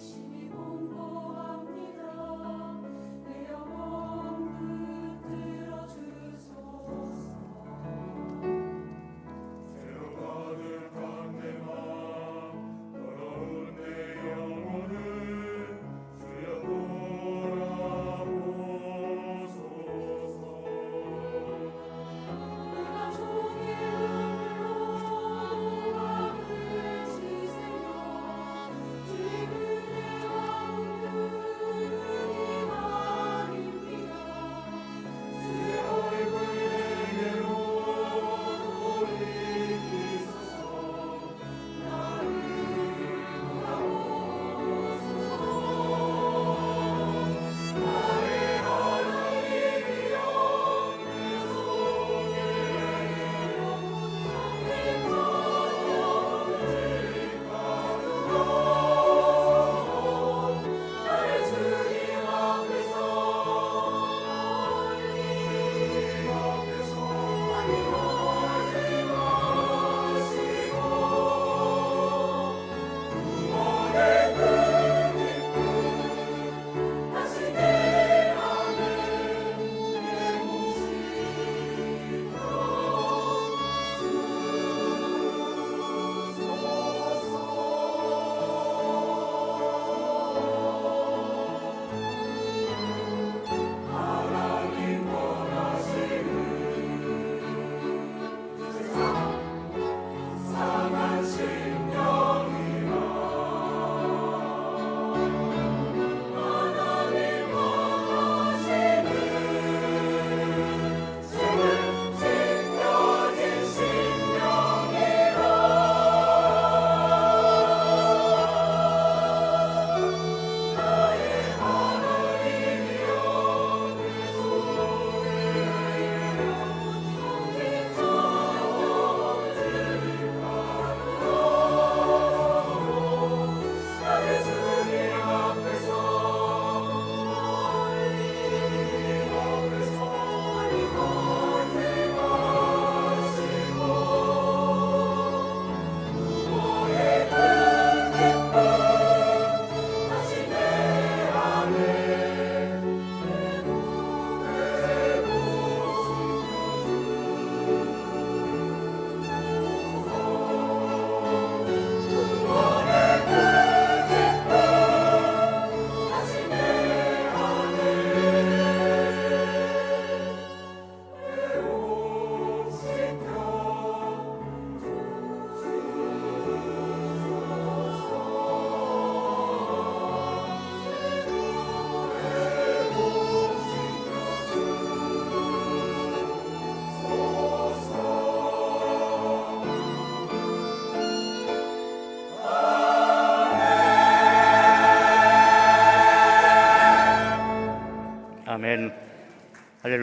B: 심히 공고합니다. 내 영혼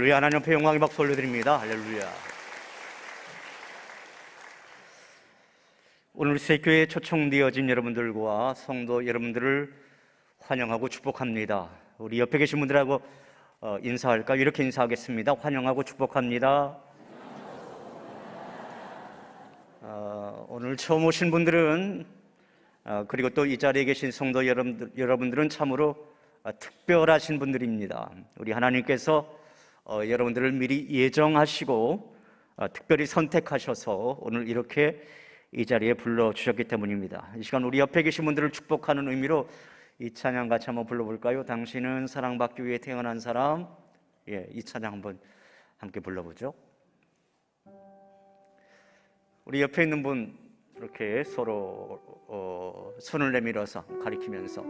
E: 할렐루야. 하나님 앞에 영광의 박수 올려드립니다. 할렐루야. 오늘 새교회에 초청되어진 여러분들과 성도 여러분들을 환영하고 축복합니다. 우리 옆에 계신 분들하고 인사할까요? 이렇게 인사하겠습니다. 환영하고 축복합니다. 오늘 처음 오신 분들은 그리고 또 이 자리에 계신 성도 여러분들은 참으로 특별하신 분들입니다. 우리 하나님께서 여러분들을 미리 예정하시고 특별히 선택하셔서 오늘 이렇게 이 자리에 불러주셨기 때문입니다. 이 시간 우리 옆에 계신 분들을 축복하는 의미로 이 찬양 같이 한번 불러볼까요? 당신은 사랑받기 위해 태어난 사람. 이 찬양 한번 함께 불러보죠. 우리 옆에 있는 분 이렇게 서로 손을 내밀어서 가리키면서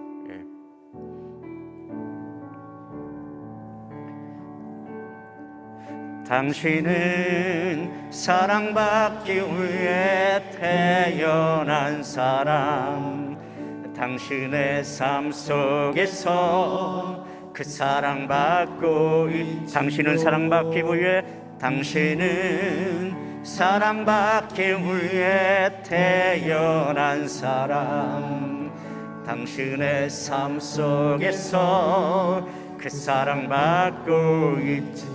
E: 당신은 사랑받기 위해 태어난 사람. 당신의 삶 속에서 그 사랑받고 당신은 사랑받기 위해 당신은 사랑받기 위해 태어난 사람. 당신의 삶 속에서 그 사랑받고 있지.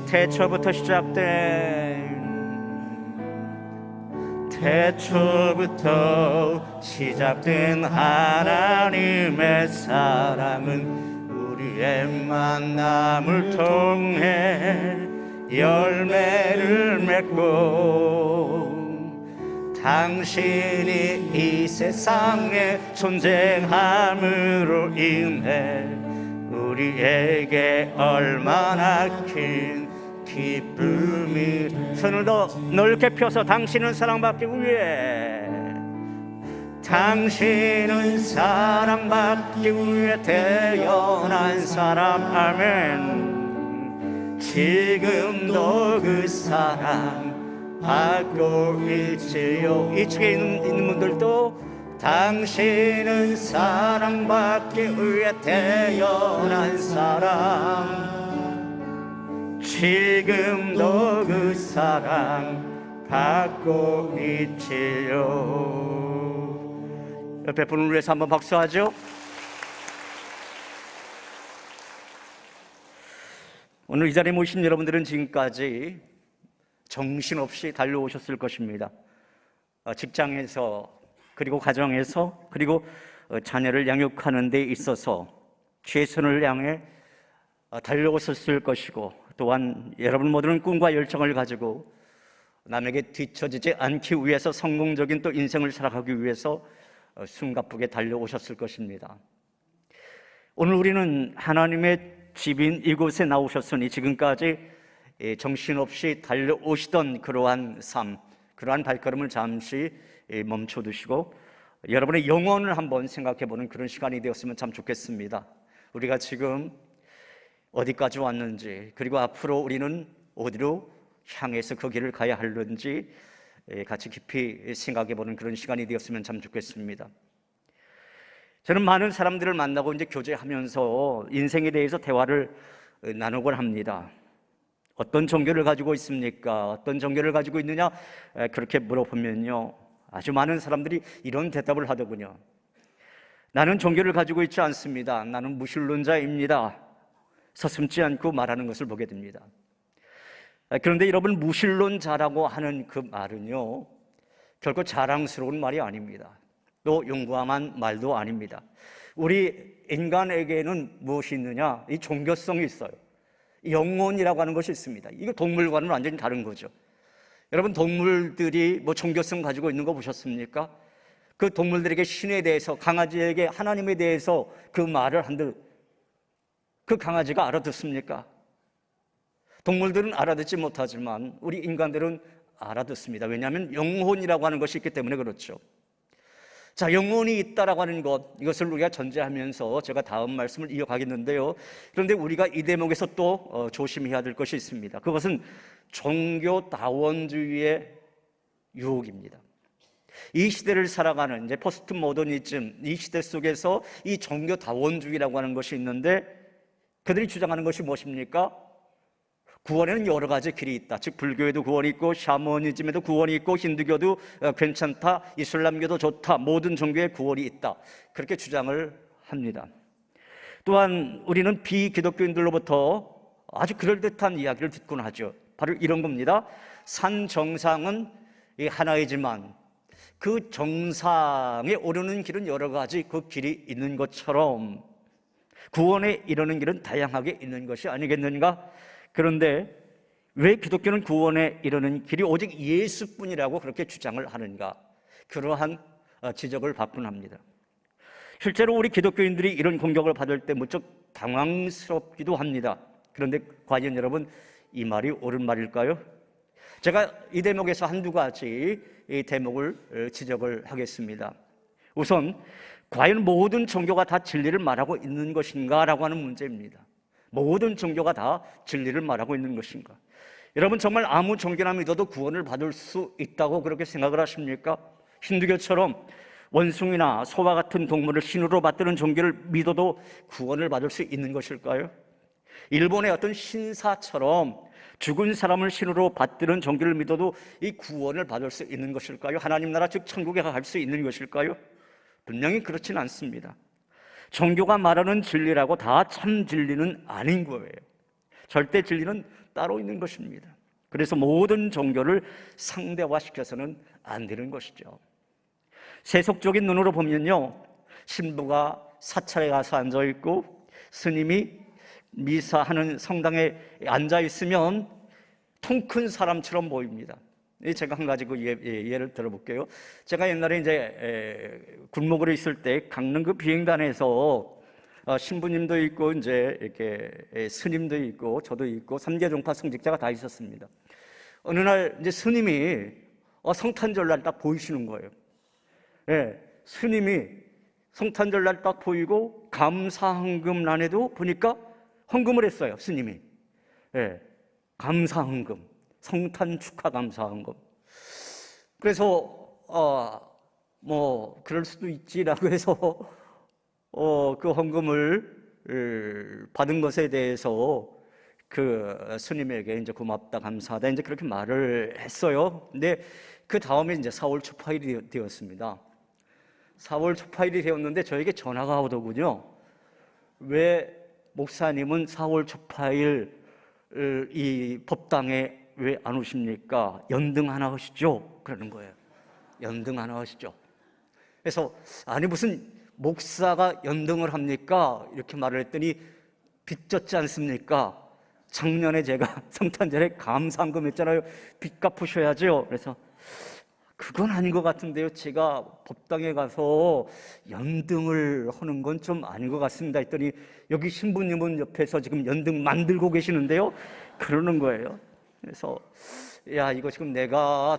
E: 태초부터 시작된 하나님의 사랑은 우리의 만남을 통해 열매를 맺고 당신이 이 세상에 존재함으로 인해 우리에게 얼마나 큰 기쁨이. 손을 더 넓게 펴서 당신은 사랑받기 위해 당신은 사랑받기 위해 태어난 사람. 아멘. 지금도 그 사랑 받고 있지요. 이 측에 있는 분들도 당신은 사랑받기 위해 태어난 사람. 지금도 그 사랑 받고 있지요. 옆에 분을 위해서 한번 박수하죠. 오늘 이 자리에 모신 여러분들은 지금까지 정신없이 달려오셨을 것입니다. 직장에서 그리고 가정에서 그리고 자녀를 양육하는 데 있어서 최선을 향해 달려오셨을 것이고, 또한 여러분 모두는 꿈과 열정을 가지고 남에게 뒤처지지 않기 위해서 성공적인 또 인생을 살아가기 위해서 숨가쁘게 달려오셨을 것입니다. 오늘 우리는 하나님의 집인 이곳에 나오셨으니 지금까지 정신없이 달려오시던 그러한 삶, 그러한 발걸음을 잠시 멈춰두시고 여러분의 영혼을 한번 생각해보는 그런 시간이 되었으면 참 좋겠습니다. 우리가 지금 어디까지 왔는지, 그리고 앞으로 우리는 어디로 향해서 그 길을 가야 하는지 같이 깊이 생각해보는 그런 시간이 되었으면 참 좋겠습니다. 저는 많은 사람들을 만나고 이제 교제하면서 인생에 대해서 대화를 나누곤 합니다. 어떤 종교를 가지고 있습니까? 어떤 종교를 가지고 있느냐? 그렇게 물어보면요, 아주 많은 사람들이 이런 대답을 하더군요. 나는 종교를 가지고 있지 않습니다. 나는 무신론자입니다. 서슴지 않고 말하는 것을 보게 됩니다. 그런데 여러분, 무신론자라고 하는 그 말은요, 결코 자랑스러운 말이 아닙니다. 또 용감한 말도 아닙니다. 우리 인간에게는 무엇이 있느냐? 이 종교성이 있어요. 영혼이라고 하는 것이 있습니다. 이거 동물과는 완전히 다른 거죠. 여러분, 동물들이 뭐 종교성 가지고 있는 거 보셨습니까? 그 동물들에게 신에 대해서, 강아지에게 하나님에 대해서 그 말을 한들 그 강아지가 알아듣습니까? 동물들은 알아듣지 못하지만 우리 인간들은 알아듣습니다. 왜냐하면 영혼이라고 하는 것이 있기 때문에 그렇죠. 자, 영혼이 있다라고 하는 것, 이것을 우리가 전제하면서 제가 다음 말씀을 이어가겠는데요. 그런데 우리가 이 대목에서 또 조심해야 될 것이 있습니다. 그것은 종교다원주의의 유혹입니다. 이 시대를 살아가는 이제 포스트 모더니즘, 이 시대 속에서 이 종교다원주의라고 하는 것이 있는데, 그들이 주장하는 것이 무엇입니까? 구원에는 여러 가지 길이 있다. 즉 불교에도 구원이 있고 샤머니즘에도 구원이 있고 힌두교도 괜찮다, 이슬람교도 좋다, 모든 종교에 구원이 있다, 그렇게 주장을 합니다. 또한 우리는 비기독교인들로부터 아주 그럴듯한 이야기를 듣곤 하죠. 바로 이런 겁니다. 산 정상은 하나이지만 그 정상에 오르는 길은 여러 가지 그 길이 있는 것처럼 구원에 이르는 길은 다양하게 있는 것이 아니겠는가? 그런데 왜 기독교는 구원에 이르는 길이 오직 예수뿐이라고 그렇게 주장을 하는가? 그러한 지적을 받곤 합니다. 실제로 우리 기독교인들이 이런 공격을 받을 때 무척 당황스럽기도 합니다. 그런데 과연 여러분, 이 말이 옳은 말일까요? 제가 이 대목에서 한두 가지 이 대목을 지적을 하겠습니다. 우선 과연 모든 종교가 다 진리를 말하고 있는 것인가 라고 하는 문제입니다. 모든 종교가 다 진리를 말하고 있는 것인가? 여러분, 정말 아무 종교나 믿어도 구원을 받을 수 있다고 그렇게 생각을 하십니까? 힌두교처럼 원숭이나 소와 같은 동물을 신으로 받드는 종교를 믿어도 구원을 받을 수 있는 것일까요? 일본의 어떤 신사처럼 죽은 사람을 신으로 받드는 종교를 믿어도 이 구원을 받을 수 있는 것일까요? 하나님 나라 즉 천국에 갈 수 있는 것일까요? 분명히 그렇지는 않습니다. 종교가 말하는 진리라고 다 참 진리는 아닌 거예요. 절대 진리는 따로 있는 것입니다. 그래서 모든 종교를 상대화시켜서는 안 되는 것이죠. 세속적인 눈으로 보면요, 신부가 사찰에 가서 앉아있고 스님이 미사하는 성당에 앉아있으면 통 큰 사람처럼 보입니다. 제가 한 가지 예를 들어볼게요. 제가 옛날에 이제 군목으로 있을 때 강릉 그 비행단에서 신부님도 있고 이제 이렇게 스님도 있고 저도 있고 3개 종파 성직자가 다 있었습니다. 어느 날 이제 스님이 성탄절날 딱 보이시는 거예요. 스님이 성탄절날 딱 보이고 감사헌금란에도 보니까 헌금을 했어요. 스님이. 감사헌금, 성탄 축하 감사헌금. 그래서 뭐 그럴 수도 있지라고 해서 그 헌금을 받은 것에 대해서 그 스님에게 이제 고맙다, 감사하다 이제 그렇게 말을 했어요. 근데 그 다음에 이제 4월 초파일이 되었습니다. 4월 초파일이 되었는데 저에게 전화가 오더군요. 왜 목사님은 4월 초파일 이 법당에 왜 안 오십니까? 연등 하나 하시죠? 그러는 거예요. 연등 하나 하시죠. 그래서 아니 무슨 목사가 연등을 합니까? 이렇게 말을 했더니 빚졌지 않습니까? 작년에 제가 성탄절에 감사헌금 했잖아요. 빚 갚으셔야죠. 그래서 그건 아닌 것 같은데요. 제가 법당에 가서 연등을 하는 건 좀 아닌 것 같습니다. 했더니 여기 신부님은 옆에서 지금 연등 만들고 계시는데요. 그러는 거예요. 그래서 야, 이거 지금 내가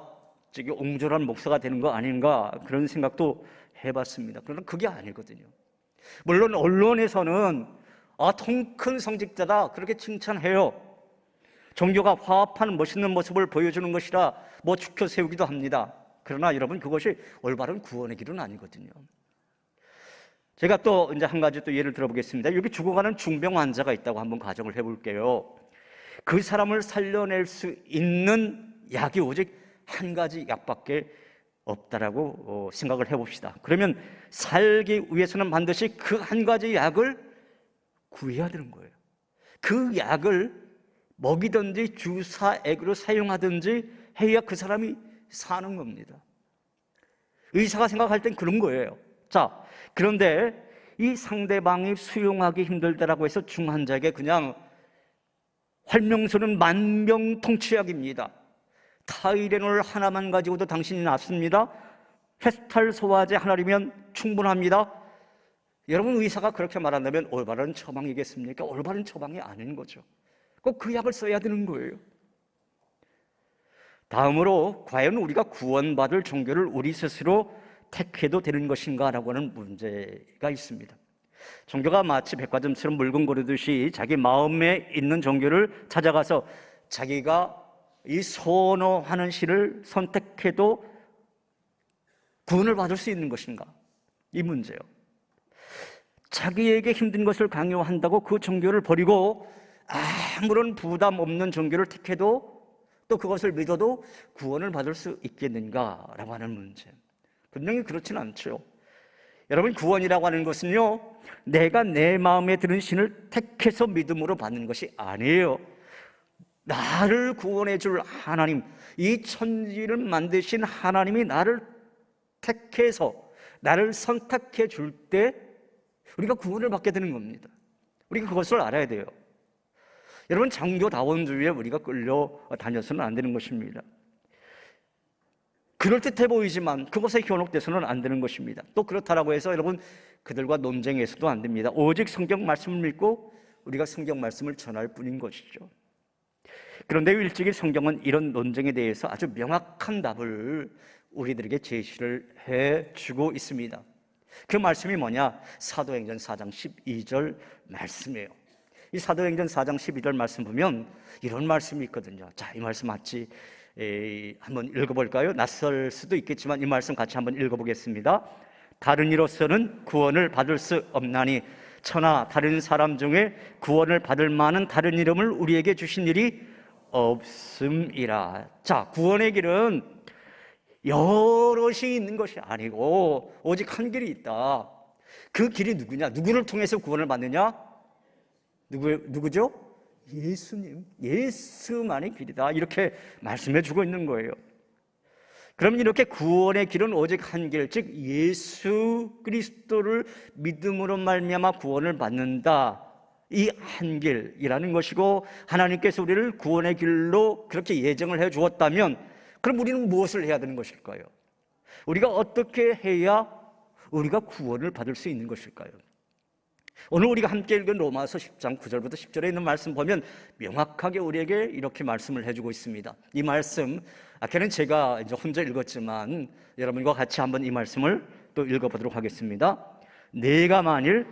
E: 저기 옹졸한 목사가 되는 거 아닌가 그런 생각도 해봤습니다. 그러나 그게 아니거든요. 물론 언론에서는 통 큰 성직자다 그렇게 칭찬해요. 종교가 화합하는 멋있는 모습을 보여주는 것이라 뭐 축혀 세우기도 합니다. 그러나 여러분, 그것이 올바른 구원의 길은 아니거든요. 제가 또 이제 한 가지 또 예를 들어보겠습니다. 여기 죽어가는 중병 환자가 있다고 한번 가정을 해볼게요. 그 사람을 살려낼 수 있는 약이 오직 한 가지 약밖에 없다라고 생각을 해봅시다. 그러면 살기 위해서는 반드시 그 한 가지 약을 구해야 되는 거예요. 그 약을 먹이든지 주사액으로 사용하든지 해야 그 사람이 사는 겁니다. 의사가 생각할 땐 그런 거예요. 자, 그런데 이 상대방이 수용하기 힘들다라고 해서 중환자에게 그냥 활명수는 만병통치약입니다. 타이레놀 하나만 가지고도 당신이 낫습니다. 페스탈 소화제 하나이면 충분합니다. 여러분, 의사가 그렇게 말한다면 올바른 처방이겠습니까? 올바른 처방이 아닌 거죠. 꼭 그 약을 써야 되는 거예요. 다음으로 과연 우리가 구원받을 종교를 우리 스스로 택해도 되는 것인가 라고 하는 문제가 있습니다. 종교가 마치 백화점처럼 물건 고르듯이 자기 마음에 있는 종교를 찾아가서 자기가 이 선호하는 신을 선택해도 구원을 받을 수 있는 것인가? 이 문제요. 자기에게 힘든 것을 강요한다고 그 종교를 버리고 아무런 부담 없는 종교를 택해도 또 그것을 믿어도 구원을 받을 수 있겠는가라고 하는 문제. 분명히 그렇지는 않죠. 여러분, 구원이라고 하는 것은요, 내가 내 마음에 드는 신을 택해서 믿음으로 받는 것이 아니에요. 나를 구원해 줄 하나님, 이 천지를 만드신 하나님이 나를 택해서 나를 선택해 줄 때 우리가 구원을 받게 되는 겁니다. 우리가 그것을 알아야 돼요. 여러분, 장교다원주의에 우리가 끌려다녀서는 안 되는 것입니다. 그럴듯해 보이지만 그것에 현혹돼서는 안 되는 것입니다. 또 그렇다라고 해서 여러분, 그들과 논쟁해서도 안 됩니다. 오직 성경 말씀을 믿고 우리가 성경 말씀을 전할 뿐인 것이죠. 그런데 일찍이 성경은 이런 논쟁에 대해서 아주 명확한 답을 우리들에게 제시를 해주고 있습니다. 그 말씀이 뭐냐? 사도행전 4장 12절 말씀이에요. 이 사도행전 4장 12절 말씀 보면 이런 말씀이 있거든요. 자, 이 말씀 맞지? 한번 읽어볼까요? 낯설 수도 있겠지만 이 말씀 같이 한번 읽어보겠습니다. 다른 이로서는 구원을 받을 수 없나니 천하 다른 사람 중에 구원을 받을 만한 다른 이름을 우리에게 주신 일이 없음이라. 자, 구원의 길은 여럿이 있는 것이 아니고 오직 한 길이 있다. 그 길이 누구냐? 누구를 통해서 구원을 받느냐? 누구죠? 예수님, 예수만의 길이다. 이렇게 말씀해 주고 있는 거예요. 그럼 이렇게 구원의 길은 오직 한 길, 즉 예수 그리스도를 믿음으로 말미암아 구원을 받는다. 이 한 길이라는 것이고, 하나님께서 우리를 구원의 길로 그렇게 예정을 해 주었다면 그럼 우리는 무엇을 해야 되는 것일까요? 우리가 어떻게 해야 우리가 구원을 받을 수 있는 것일까요? 오늘 우리가 함께 읽은 로마서 10장 9절부터 10절에 있는 말씀 보면 명확하게 우리에게 이렇게 말씀을 해주고 있습니다. 이 말씀, 아까는 제가 이제 혼자 읽었지만 여러분과 같이 한번 이 말씀을 또 읽어보도록 하겠습니다. 내가 만일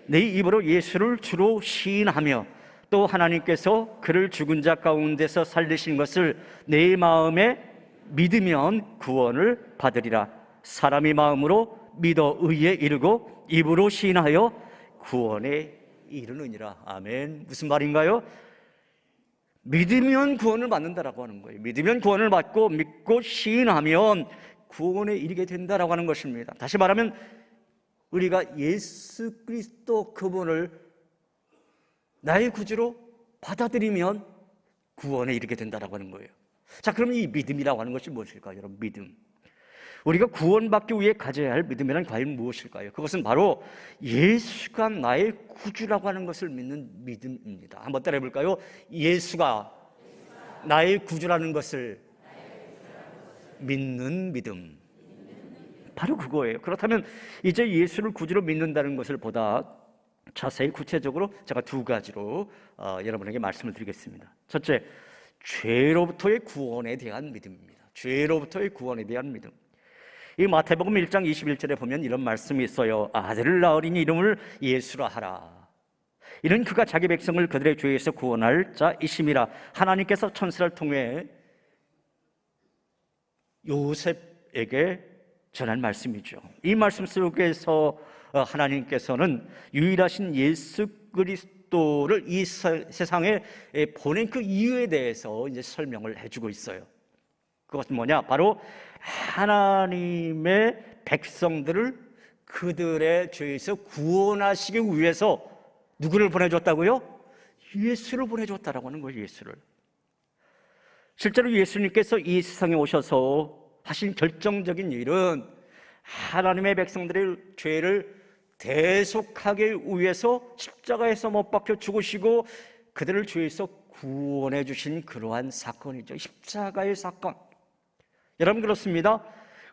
E: 내 입으로 예수를 주로 시인하며 또 하나님께서 그를 죽은 자 가운데서 살리신 것을 내 마음에 믿으면 구원을 받으리라. 사람이 마음으로 믿어 의에 이르고 입으로 시인하여 구원에 이르느니라. 아멘. 무슨 말인가요? 믿으면 구원을 받는다라고 하는 거예요. 믿으면 구원을 받고 믿고 시인하면 구원에 이르게 된다라고 하는 것입니다. 다시 말하면 우리가 예수 그리스도 그분을 나의 구주로 받아들이면 구원에 이르게 된다라고 하는 거예요. 자, 그럼 이 믿음이라고 하는 것이 무엇일까요? 여러분, 믿음. 우리가 구원받기 위해 가져야 할 믿음이란 과연 무엇일까요? 그것은 바로 예수가 나의 구주라고 하는 것을 믿는 믿음입니다. 한번 따라해 볼까요? 예수가 나의 구주라는 것을 믿는 믿음. 바로 그거예요. 그렇다면 이제 예수를 구주로 믿는다는 것을 보다 자세히 구체적으로 제가 두 가지로 여러분에게 말씀을 드리겠습니다. 첫째, 죄로부터의 구원에 대한 믿음입니다. 죄로부터의 구원에 대한 믿음. 이 마태복음 1장 21절에 보면 이런 말씀이 있어요. 아들을 낳으리니 이름을 예수라 하라. 이는 그가 자기 백성을 그들의 죄에서 구원할 자이심이라. 하나님께서 천사를 통해 요셉에게 전한 말씀이죠. 이 말씀 속에서 하나님께서는 유일하신 예수 그리스도를 이 세상에 보낸 그 이유에 대해서 이제 설명을 해주고 있어요. 그것은 뭐냐? 바로 하나님의 백성들을 그들의 죄에서 구원하시기 위해서 누구를 보내줬다고요? 예수를 보내줬다라고 하는 거예요. 예수를. 실제로 예수님께서 이 세상에 오셔서 하신 결정적인 일은 하나님의 백성들의 죄를 대속하기 위해서 십자가에서 못 박혀 죽으시고 그들을 죄에서 구원해 주신 그러한 사건이죠. 십자가의 사건. 여러분, 그렇습니다.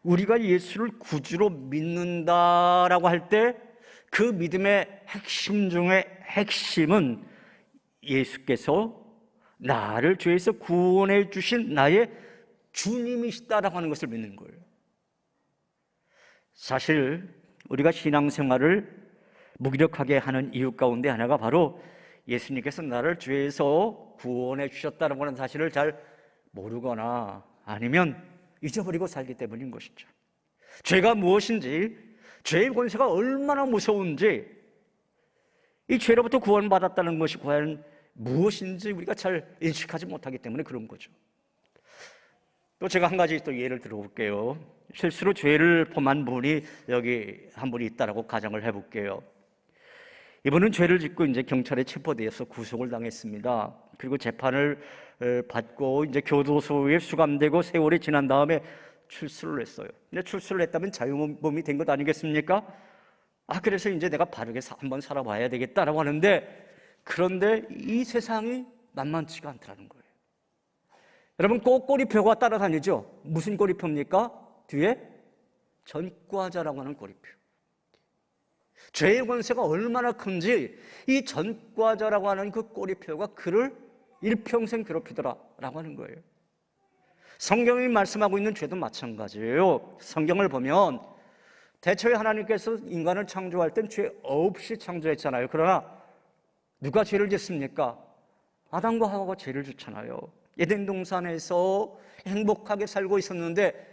E: 우리가 예수를 구주로 믿는다라고 할 때 그 믿음의 핵심 중에 핵심은 예수께서 나를 죄에서 구원해 주신 나의 주님이시다라고 하는 것을 믿는 거예요. 사실 우리가 신앙생활을 무기력하게 하는 이유 가운데 하나가 바로 예수님께서 나를 죄에서 구원해 주셨다는 하는 사실을 잘 모르거나 아니면 잊어버리고 살기 때문인 것이죠. 죄가 무엇인지, 죄의 권세가 얼마나 무서운지, 이 죄로부터 구원받았다는 것이 과연 무엇인지 우리가 잘 인식하지 못하기 때문에 그런 거죠. 또 제가 한 가지 또 예를 들어볼게요. 실수로 죄를 범한 분이 여기 한 분이 있다라고 가정을 해볼게요. 이분은 죄를 짓고 이제 경찰에 체포되어서 구속을 당했습니다. 그리고 재판을 받고 이제 교도소에 수감되고 세월이 지난 다음에 출소를 했어요. 근데 출소를 했다면 자유범이 된 것 아니겠습니까? 그래서 이제 내가 바르게 한번 살아봐야 되겠다라고 하는데, 그런데 이 세상이 만만치가 않더라는 거예요. 여러분, 꼭 꼬리표가 따라다니죠? 무슨 꼬리표입니까? 뒤에 전과자라고 하는 꼬리표. 죄의 권세가 얼마나 큰지 이 전과자라고 하는 그 꼬리표가 그를 일평생 괴롭히더라라고 하는 거예요. 성경이 말씀하고 있는 죄도 마찬가지예요. 성경을 보면 대초에 하나님께서 인간을 창조할 땐 죄 없이 창조했잖아요. 그러나 누가 죄를 짓습니까? 아담과 하와가 죄를 짓잖아요. 에덴 동산에서 행복하게 살고 있었는데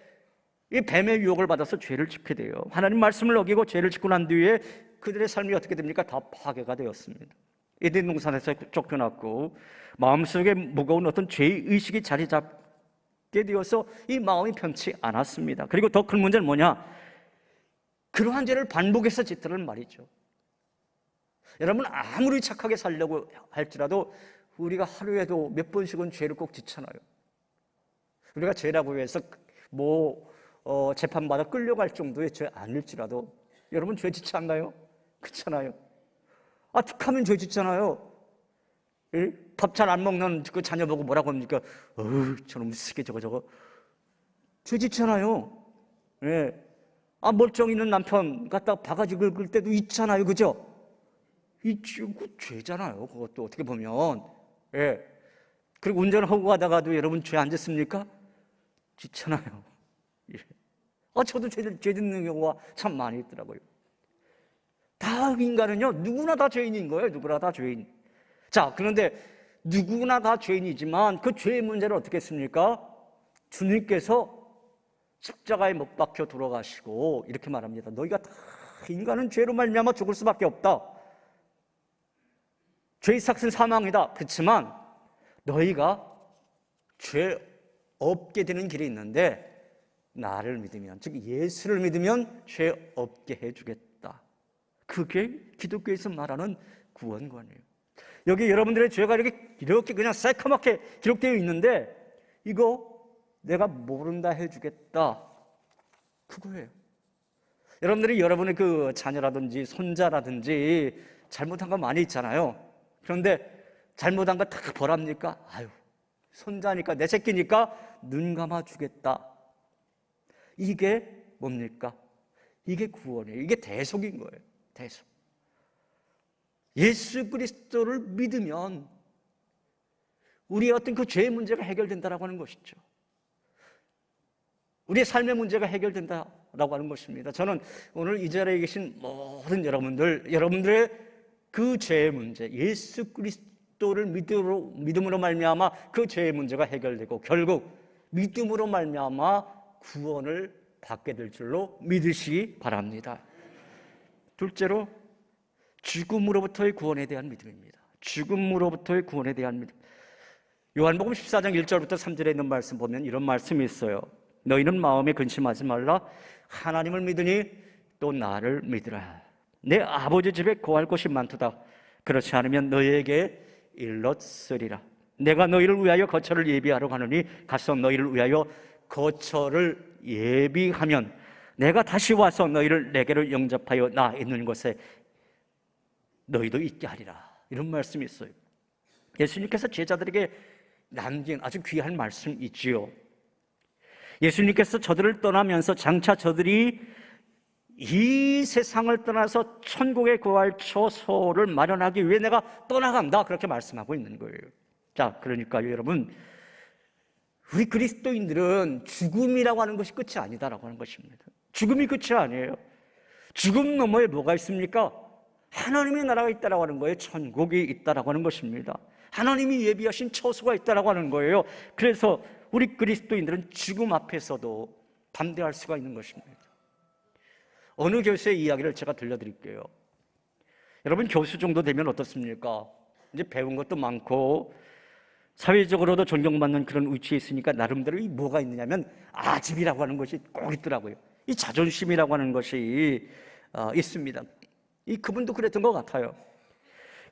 E: 이 뱀의 유혹을 받아서 죄를 짓게 돼요. 하나님 말씀을 어기고 죄를 짓고 난 뒤에 그들의 삶이 어떻게 됩니까? 다 파괴가 되었습니다. 에덴 동산에서 쫓겨났고 마음속에 무거운 어떤 죄의식이 자리 잡게 되어서 이 마음이 편치 않았습니다. 그리고 더 큰 문제는 뭐냐? 그러한 죄를 반복해서 짓더란 말이죠. 여러분, 아무리 착하게 살려고 할지라도 우리가 하루에도 몇 번씩은 죄를 꼭 짓잖아요. 우리가 죄라고 해서 재판받아 끌려갈 정도의 죄 아닐지라도 여러분 죄 짓지 않나요? 그렇잖아요. 툭하면 죄 짓잖아요. 밥 잘 안 먹는 그 자녀 보고 뭐라고 합니까? 저놈 쓰게 저거 죄 짓잖아요. 예. 멀쩡히 있는 남편 갖다 바가지 긁을 때도 있잖아요. 그죠? 그 죄잖아요. 그것도 어떻게 보면. 예. 그리고 운전하고 가다가도 여러분 죄 안 짓습니까? 짓잖아요. 예. 저도 죄 짓는 경우가 참 많이 있더라고요. 다 인간은요, 누구나 다 죄인인 거예요. 누구나 다 죄인. 자, 그런데 누구나 다 죄인이지만 그 죄의 문제를 어떻게 했습니까? 주님께서 십자가에 못 박혀 돌아가시고 이렇게 말합니다. 너희가 다 인간은 죄로 말미암아 죽을 수밖에 없다. 죄의 삭은 사망이다. 그렇지만 너희가 죄 없게 되는 길이 있는데 나를 믿으면, 즉 예수를 믿으면 죄 없게 해주겠다. 그게 기독교에서 말하는 구원관이에요. 여기 여러분들의 죄가 이렇게 그냥 새카맣게 기록되어 있는데 이거 내가 모른다 해주겠다. 그거예요. 여러분들이 여러분의 그 자녀라든지 손자라든지 잘못한 거 많이 있잖아요. 그런데 잘못한 거 다 벌합니까? 손자니까 내 새끼니까 눈 감아 주겠다. 이게 뭡니까? 이게 구원이에요. 이게 대속인 거예요. 대속. 예수 그리스도를 믿으면 우리의 어떤 그 죄의 문제가 해결된다라고 하는 것이죠. 우리의 삶의 문제가 해결된다라고 하는 것입니다. 저는 오늘 이 자리에 계신 모든 여러분들의 그 죄의 문제, 예수 그리스도를 믿음으로 말미암아 그 죄의 문제가 해결되고 결국 믿음으로 말미암아 구원을 받게 될 줄로 믿으시기 바랍니다. 둘째로 죽음으로부터의 구원에 대한 믿음입니다. 죽음으로부터의 구원에 대한 믿음. 요한복음 14장 1절부터 3절에 있는 말씀 보면 이런 말씀이 있어요. 너희는 마음에 근심하지 말라. 하나님을 믿으니 또 나를 믿으라. 내 아버지 집에 거할 곳이 많도다. 그렇지 않으면 너희에게 일렀으리라. 내가 너희를 위하여 거처를 예비하러 가노니 가서 너희를 위하여 거처를 예비하면 내가 다시 와서 너희를 내게로 영접하여 나 있는 곳에 너희도 있게 하리라. 이런 말씀이 있어요. 예수님께서 제자들에게 남긴 아주 귀한 말씀이지요. 예수님께서 저들을 떠나면서 장차 저들이 이 세상을 떠나서 천국에 거할 처소를 마련하기 위해 내가 떠나간다, 그렇게 말씀하고 있는 거예요. 자, 그러니까요 여러분, 우리 그리스도인들은 죽음이라고 하는 것이 끝이 아니다라고 하는 것입니다. 죽음이 끝이 아니에요. 죽음 너머에 뭐가 있습니까? 하나님의 나라가 있다라고 하는 거예요. 천국이 있다라고 하는 것입니다. 하나님이 예비하신 처소가 있다라고 하는 거예요. 그래서 우리 그리스도인들은 죽음 앞에서도 담대할 수가 있는 것입니다. 어느 교수의 이야기를 제가 들려드릴게요. 여러분, 교수 정도 되면 어떻습니까? 이제 배운 것도 많고 사회적으로도 존경받는 그런 위치에 있으니까 나름대로 이 뭐가 있느냐면 아집이라고 하는 것이 꼭 있더라고요. 이 자존심이라고 하는 것이 있습니다. 이 그분도 그랬던 것 같아요.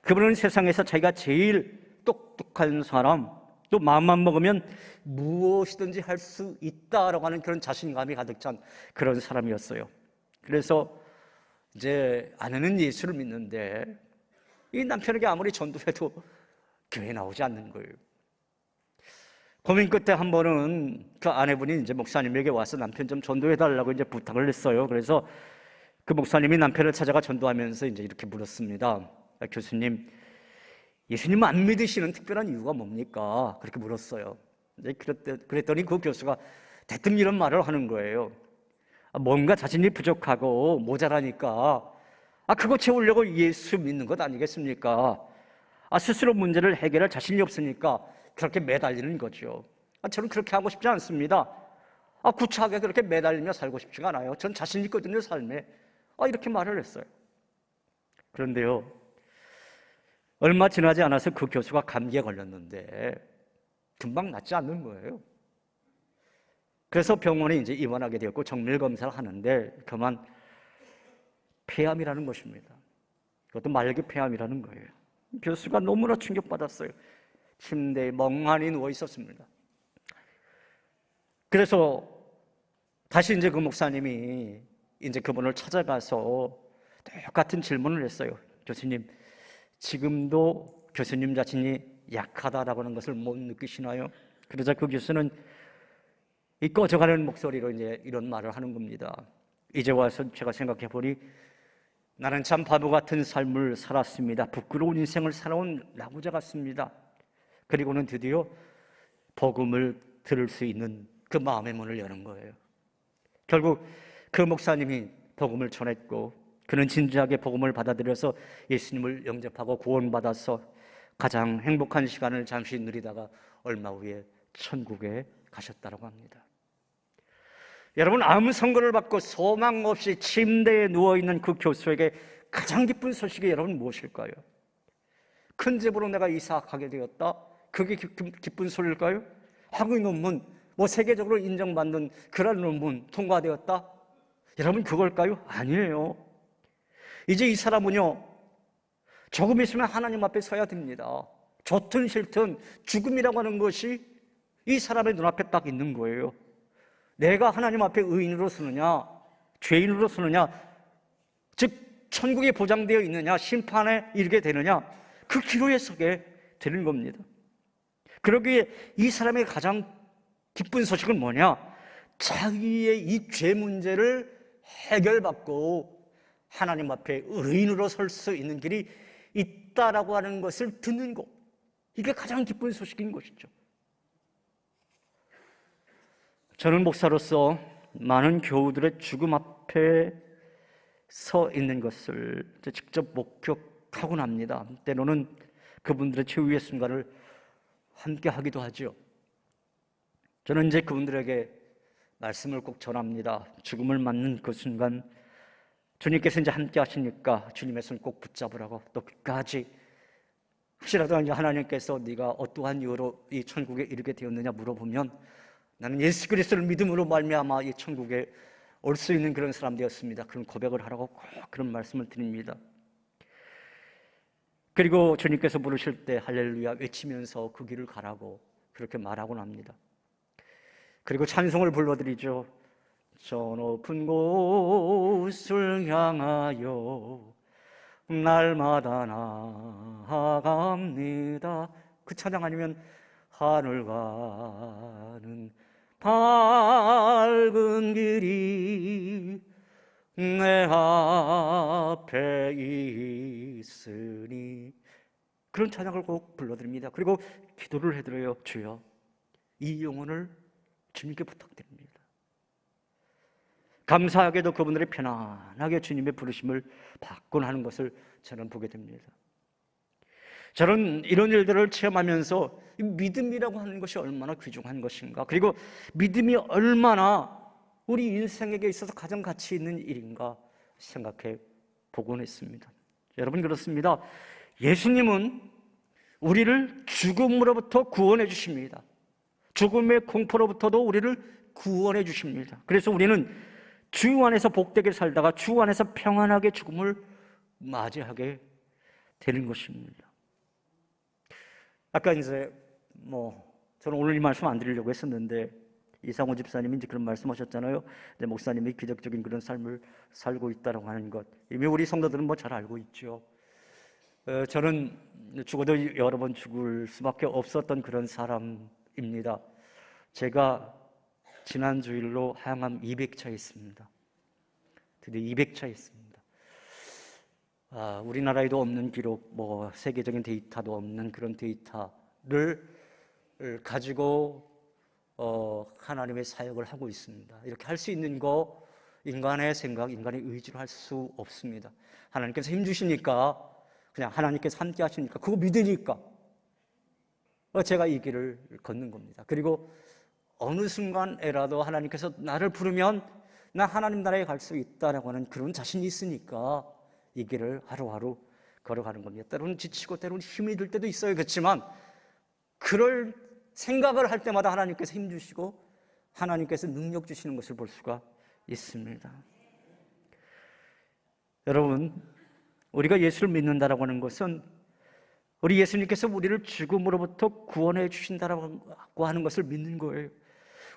E: 그분은 세상에서 자기가 제일 똑똑한 사람, 또 마음만 먹으면 무엇이든지 할 수 있다라고 하는 그런 자신감이 가득 찬 그런 사람이었어요. 그래서 이제 아내는 예수를 믿는데 이 남편에게 아무리 전도해도 교회에 나오지 않는 거예요. 고민 끝에 한 번은 그 아내분이 이제 목사님에게 와서 남편 좀 전도해달라고 이제 부탁을 했어요. 그래서 그 목사님이 남편을 찾아가 전도하면서 이제 이렇게 물었습니다. 교수님, 예수님 안 믿으시는 특별한 이유가 뭡니까? 그렇게 물었어요. 그랬더니 그 교수가 대뜸 이런 말을 하는 거예요. 뭔가 자신이 부족하고 모자라니까 그거 채우려고 예수 믿는 것 아니겠습니까? 스스로 문제를 해결할 자신이 없으니까 그렇게 매달리는 거죠. 저는 그렇게 하고 싶지 않습니다. 구차하게 그렇게 매달리며 살고 싶지가 않아요. 전 자신 있거든요, 삶에. 이렇게 말을 했어요. 그런데요, 얼마 지나지 않아서 그 교수가 감기에 걸렸는데 금방 낫지 않는 거예요. 그래서 병원에 이제 입원하게 되었고 정밀 검사를 하는데 그만 폐암이라는 것입니다. 그것도 말기 폐암이라는 거예요. 교수가 너무나 충격받았어요. 침대에 멍하니 누워 있었습니다. 그래서 다시 이제 그 목사님이 이제 그분을 찾아가서 똑같은 질문을 했어요. 교수님, 지금도 교수님 자신이 약하다라고 하는 것을 못 느끼시나요? 그러자 그 교수는 이 꺼져가는 목소리로 이제 이런 말을 하는 겁니다. 이제 와서 제가 생각해 보니 나는 참 바보 같은 삶을 살았습니다. 부끄러운 인생을 살아온 나부자 같습니다. 그리고는 드디어 복음을 들을 수 있는 그 마음의 문을 여는 거예요. 결국 그 목사님이 복음을 전했고 그는 진지하게 복음을 받아들여서 예수님을 영접하고 구원받아서 가장 행복한 시간을 잠시 누리다가 얼마 후에 천국에 가셨다고 합니다. 여러분, 암 선고를 받고 소망 없이 침대에 누워있는 그 교수에게 가장 기쁜 소식이 여러분 무엇일까요? 큰 집으로 내가 이사하게 되었다? 그게 기쁜 소리일까요? 학위 논문, 세계적으로 인정받는 그런 논문 통과되었다? 여러분, 그걸까요? 아니에요. 이제 이 사람은요, 조금 있으면 하나님 앞에 서야 됩니다. 좋든 싫든 죽음이라고 하는 것이 이 사람의 눈앞에 딱 있는 거예요. 내가 하나님 앞에 의인으로 서느냐, 죄인으로 서느냐, 즉 천국에 보장되어 있느냐, 심판에 이르게 되느냐, 그 기로에 서게 되는 겁니다. 그러기에 이 사람의 가장 기쁜 소식은 뭐냐? 자기의 이 죄 문제를 해결받고 하나님 앞에 의인으로 설 수 있는 길이 있다라고 하는 것을 듣는 것, 이게 가장 기쁜 소식인 것이죠. 저는 목사로서 많은 교우들의 죽음 앞에 서 있는 것을 직접 목격하곤 합니다. 때로는 그분들의 최후의 순간을 함께 하기도 하죠. 저는 이제 그분들에게 말씀을 꼭 전합니다. 죽음을 맞는 그 순간 주님께서 이제 함께 하시니까 주님의 손 꼭 붙잡으라고, 또 끝까지 혹시라도 이제 하나님께서 네가 어떠한 이유로 이 천국에 이르게 되었느냐 물어보면 나는 예수 그리스도를 믿음으로 말미암아 이 천국에 올 수 있는 그런 사람 되었습니다. 그런 고백을 하라고 꼭 그런 말씀을 드립니다. 그리고 주님께서 부르실 때 할렐루야 외치면서 그 길을 가라고 그렇게 말하곤 합니다. 그리고 찬송을 불러드리죠. 저 높은 곳을 향하여 날마다 나아갑니다. 그 찬양 아니면 하늘 가는 밝은 길이 내 앞에 있으니, 그런 찬양을 꼭 불러드립니다. 그리고 기도를 해드려요. 주여, 이 영혼을 주님께 부탁드립니다. 감사하게도 그분들이 편안하게 주님의 부르심을 받곤 하는 것을 저는 보게 됩니다. 저는 이런 일들을 체험하면서 믿음이라고 하는 것이 얼마나 귀중한 것인가, 그리고 믿음이 얼마나 우리 인생에게 있어서 가장 가치 있는 일인가 생각해 보곤 했습니다. 여러분, 그렇습니다. 예수님은 우리를 죽음으로부터 구원해 주십니다. 죽음의 공포로부터도 우리를 구원해 주십니다. 그래서 우리는 주 안에서 복되게 살다가 주 안에서 평안하게 죽음을 맞이하게 되는 것입니다. 아까 이제 저는 오늘 이 말씀 안 드리려고 했었는데 이상호 집사님이 이제 그런 말씀하셨잖아요. 이제 목사님이 기적적인 그런 삶을 살고 있다라고 하는 것, 이미 우리 성도들은 잘 알고 있죠. 저는 죽어도 여러 번 죽을 수밖에 없었던 그런 사람입니다. 제가 지난 주일로 항암 200차 했습니다. 드디어 200차 했습니다. 우리나라에도 없는 기록, 세계적인 데이터도 없는 그런 데이터를 가지고 하나님의 사역을 하고 있습니다. 이렇게 할 수 있는 거 인간의 생각, 인간의 의지로 할 수 없습니다. 하나님께서 힘주시니까, 그냥 하나님께서 함께 하시니까, 그거 믿으니까 제가 이 길을 걷는 겁니다. 그리고 어느 순간에라도 하나님께서 나를 부르면 나 하나님 나라에 갈 수 있다라고 하는 그런 자신이 있으니까 이 길을 하루하루 걸어가는 겁니다. 때로는 지치고 때로는 힘이 들 때도 있어요. 그렇지만 그럴 생각을 할 때마다 하나님께서 힘주시고 하나님께서 능력 주시는 것을 볼 수가 있습니다. 여러분, 우리가 예수를 믿는다라고 하는 것은 우리 예수님께서 우리를 죽음으로부터 구원해 주신다라고 하는 것을 믿는 거예요.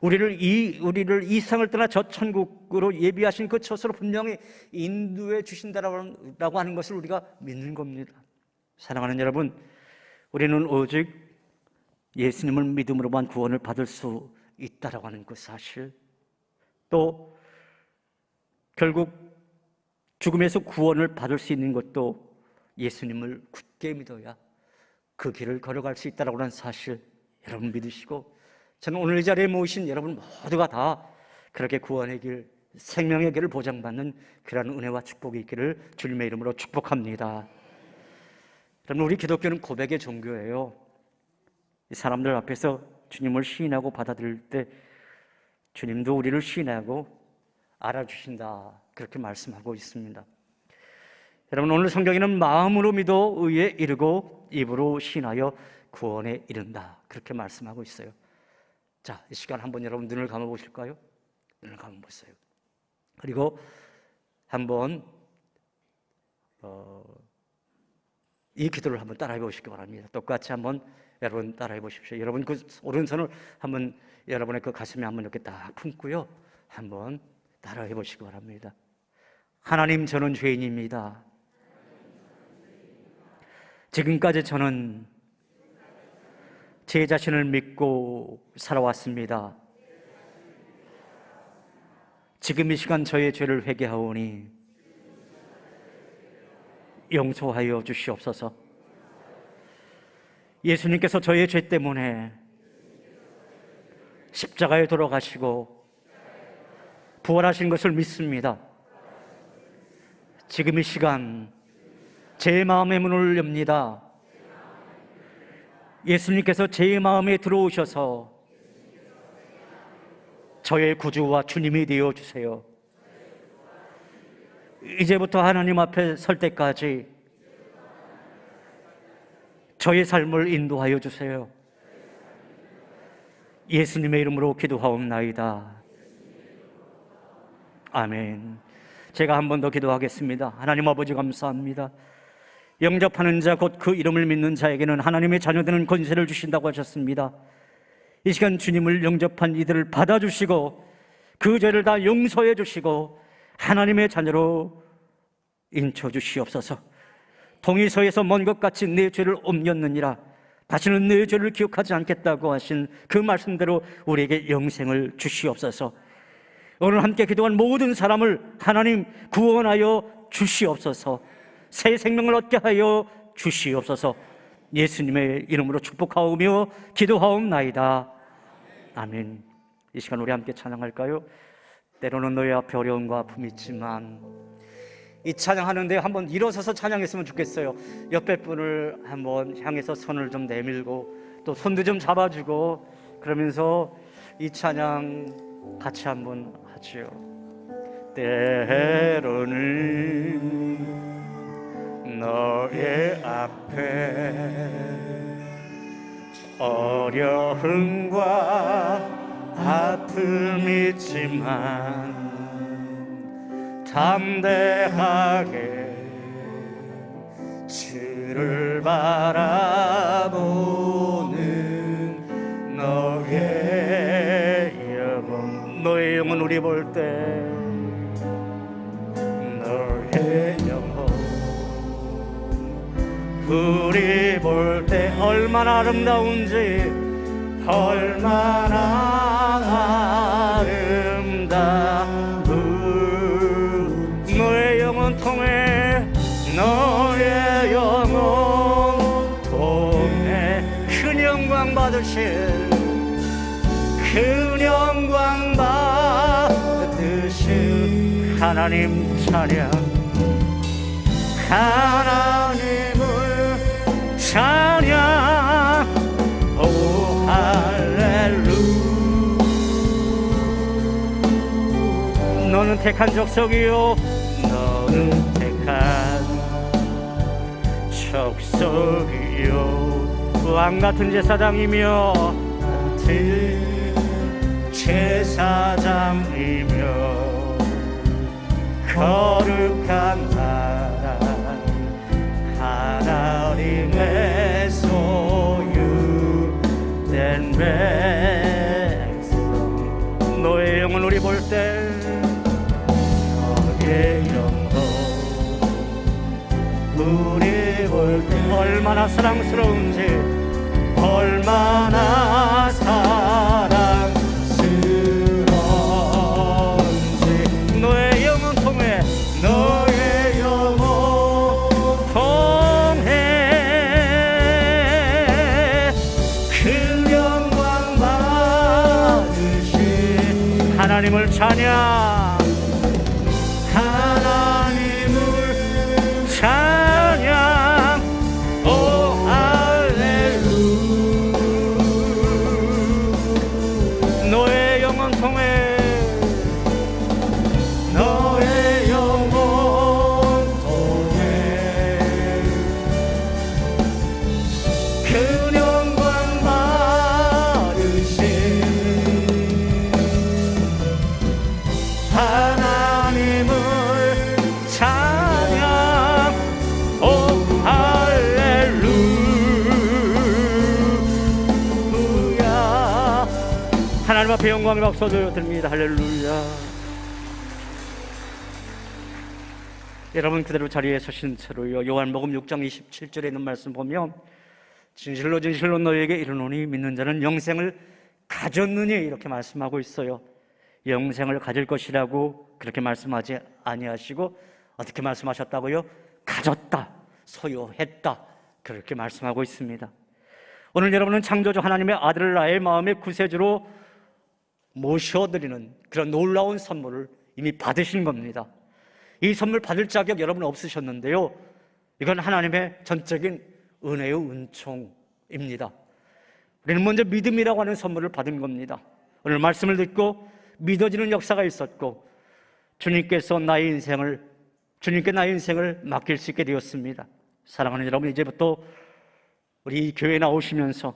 E: 우리를 이 세상을 떠나 저 천국으로 예비하신 그 처소로 분명히 인도해 주신다라고 하는 것을 우리가 믿는 겁니다. 사랑하는 여러분, 우리는 오직 예수님을 믿음으로만 구원을 받을 수 있다라고 하는 그 사실, 또 결국 죽음에서 구원을 받을 수 있는 것도 예수님을 굳게 믿어야 그 길을 걸어갈 수 있다라고 하는 사실, 여러분 믿으시고, 저는 오늘 이 자리에 모이신 여러분 모두가 다 그렇게 구원의 길, 생명의 길을 보장받는 그러한 은혜와 축복이 있기를 주님의 이름으로 축복합니다. 여러분, 우리 기독교는 고백의 종교예요. 이 사람들 앞에서 주님을 시인하고 받아들일 때 주님도 우리를 시인하고 알아주신다, 그렇게 말씀하고 있습니다. 여러분, 오늘 성경에는 마음으로 믿어 의에 이르고 입으로 시인하여 구원에 이른다, 그렇게 말씀하고 있어요. 자, 이 시간 한번 여러분 눈을 감아 보실까요? 눈을 감아 보세요. 그리고 한번 이 기도를 한번 따라해 보시기 바랍니다. 똑같이 한번 여러분 따라해 보십시오. 여러분 그 오른손을 한번 여러분의 그 가슴에 한번 이렇게 딱 품고요, 한번 따라해 보시기 바랍니다. 하나님, 저는 죄인입니다. 지금까지 저는 제 자신을 믿고 살아왔습니다. 지금 이 시간 저의 죄를 회개하오니 용서하여 주시옵소서. 예수님께서 저의 죄 때문에 십자가에 돌아가시고 부활하신 것을 믿습니다. 지금 이 시간 제 마음의 문을 엽니다. 예수님께서 제 마음에 들어오셔서 저의 구주와 주님이 되어 주세요. 이제부터 하나님 앞에 설 때까지 저의 삶을 인도하여 주세요. 예수님의 이름으로 기도하옵나이다. 아멘. 제가 한 번 더 기도하겠습니다. 하나님 아버지, 감사합니다. 영접하는 자, 곧 그 이름을 믿는 자에게는 하나님의 자녀되는 권세를 주신다고 하셨습니다. 이 시간 주님을 영접한 이들을 받아주시고 그 죄를 다 용서해 주시고 하나님의 자녀로 인쳐주시옵소서. 동이서에서 먼 것 같이 내 죄를 옮겼느니라, 다시는 내 죄를 기억하지 않겠다고 하신 그 말씀대로 우리에게 영생을 주시옵소서. 오늘 함께 기도한 모든 사람을 하나님 구원하여 주시옵소서. 새 생명을 얻게 하여 주시옵소서. 예수님의 이름으로 축복하오며 기도하옵나이다. 아멘. 이 시간 우리 함께 찬양할까요? 때로는 너희 앞에 어려움과 아픔이 있지만, 이 찬양하는데 한번 일어서서 찬양했으면 좋겠어요. 옆에 분을 한번 향해서 손을 좀 내밀고 또 손도 좀 잡아주고 그러면서 이 찬양 같이 한번 하죠. 때로는 너의 앞에 어려움과 아픔이 있지만 담대하게 주를 바라보는 너의 영혼, 너의 영혼 우리 볼 때 너의 영혼 우리 볼 때 얼마나 아름다운지, 얼마나 아름다운 너의 영혼 통해, 너의 영혼 통해 큰 영광 받으실, 큰 영광 받으실 하나님 찬양, 하나님을 찬양. 오 할렐루야. 너는 택한 족속이요, 너는 택한 족속이요, 왕같은 제사장이며 제사장이며 거룩한 나라, 하나님의 소유된 백성. 너의 영혼 우리 볼 때, 너의 영혼 우리 볼 때 얼마나 사랑스러운지, 얼마나 사랑스러운지. 너의 영혼 통해, 너의 영혼 통해 큰 영광 받으신 하나님을 찬양, 하나님을 찬양. 오 할렐루야. 너의 영혼 통해, 너의 영혼 통해 큰 영광 받으신 하나님을 찬양. 오 할렐루야. 하나님 앞에 영광의 박수 드립니다. 할렐루야. 여러분 그대로 자리에 서신 채로요, 요한복음 6장 27절에 있는 말씀 보면 진실로 진실로 너희에게 이르노니 믿는 자는 영생을 가졌느니 이렇게 말씀하고 있어요. 영생을 가질 것이라고 그렇게 말씀하지 아니하시고 어떻게 말씀하셨다고요? 가졌다, 소유했다, 그렇게 말씀하고 있습니다. 오늘 여러분은 창조주 하나님의 아들을 나의 마음의 구세주로 모셔드리는 그런 놀라운 선물을 이미 받으신 겁니다. 이 선물 받을 자격 여러분 없으셨는데요, 이건 하나님의 전적인 은혜의 은총입니다. 우리는 먼저 믿음이라고 하는 선물을 받은 겁니다. 오늘 말씀을 듣고 믿어지는 역사가 있었고 주님께 나의 인생을 맡길 수 있게 되었습니다. 사랑하는 여러분, 이제부터 우리 교회에 나오시면서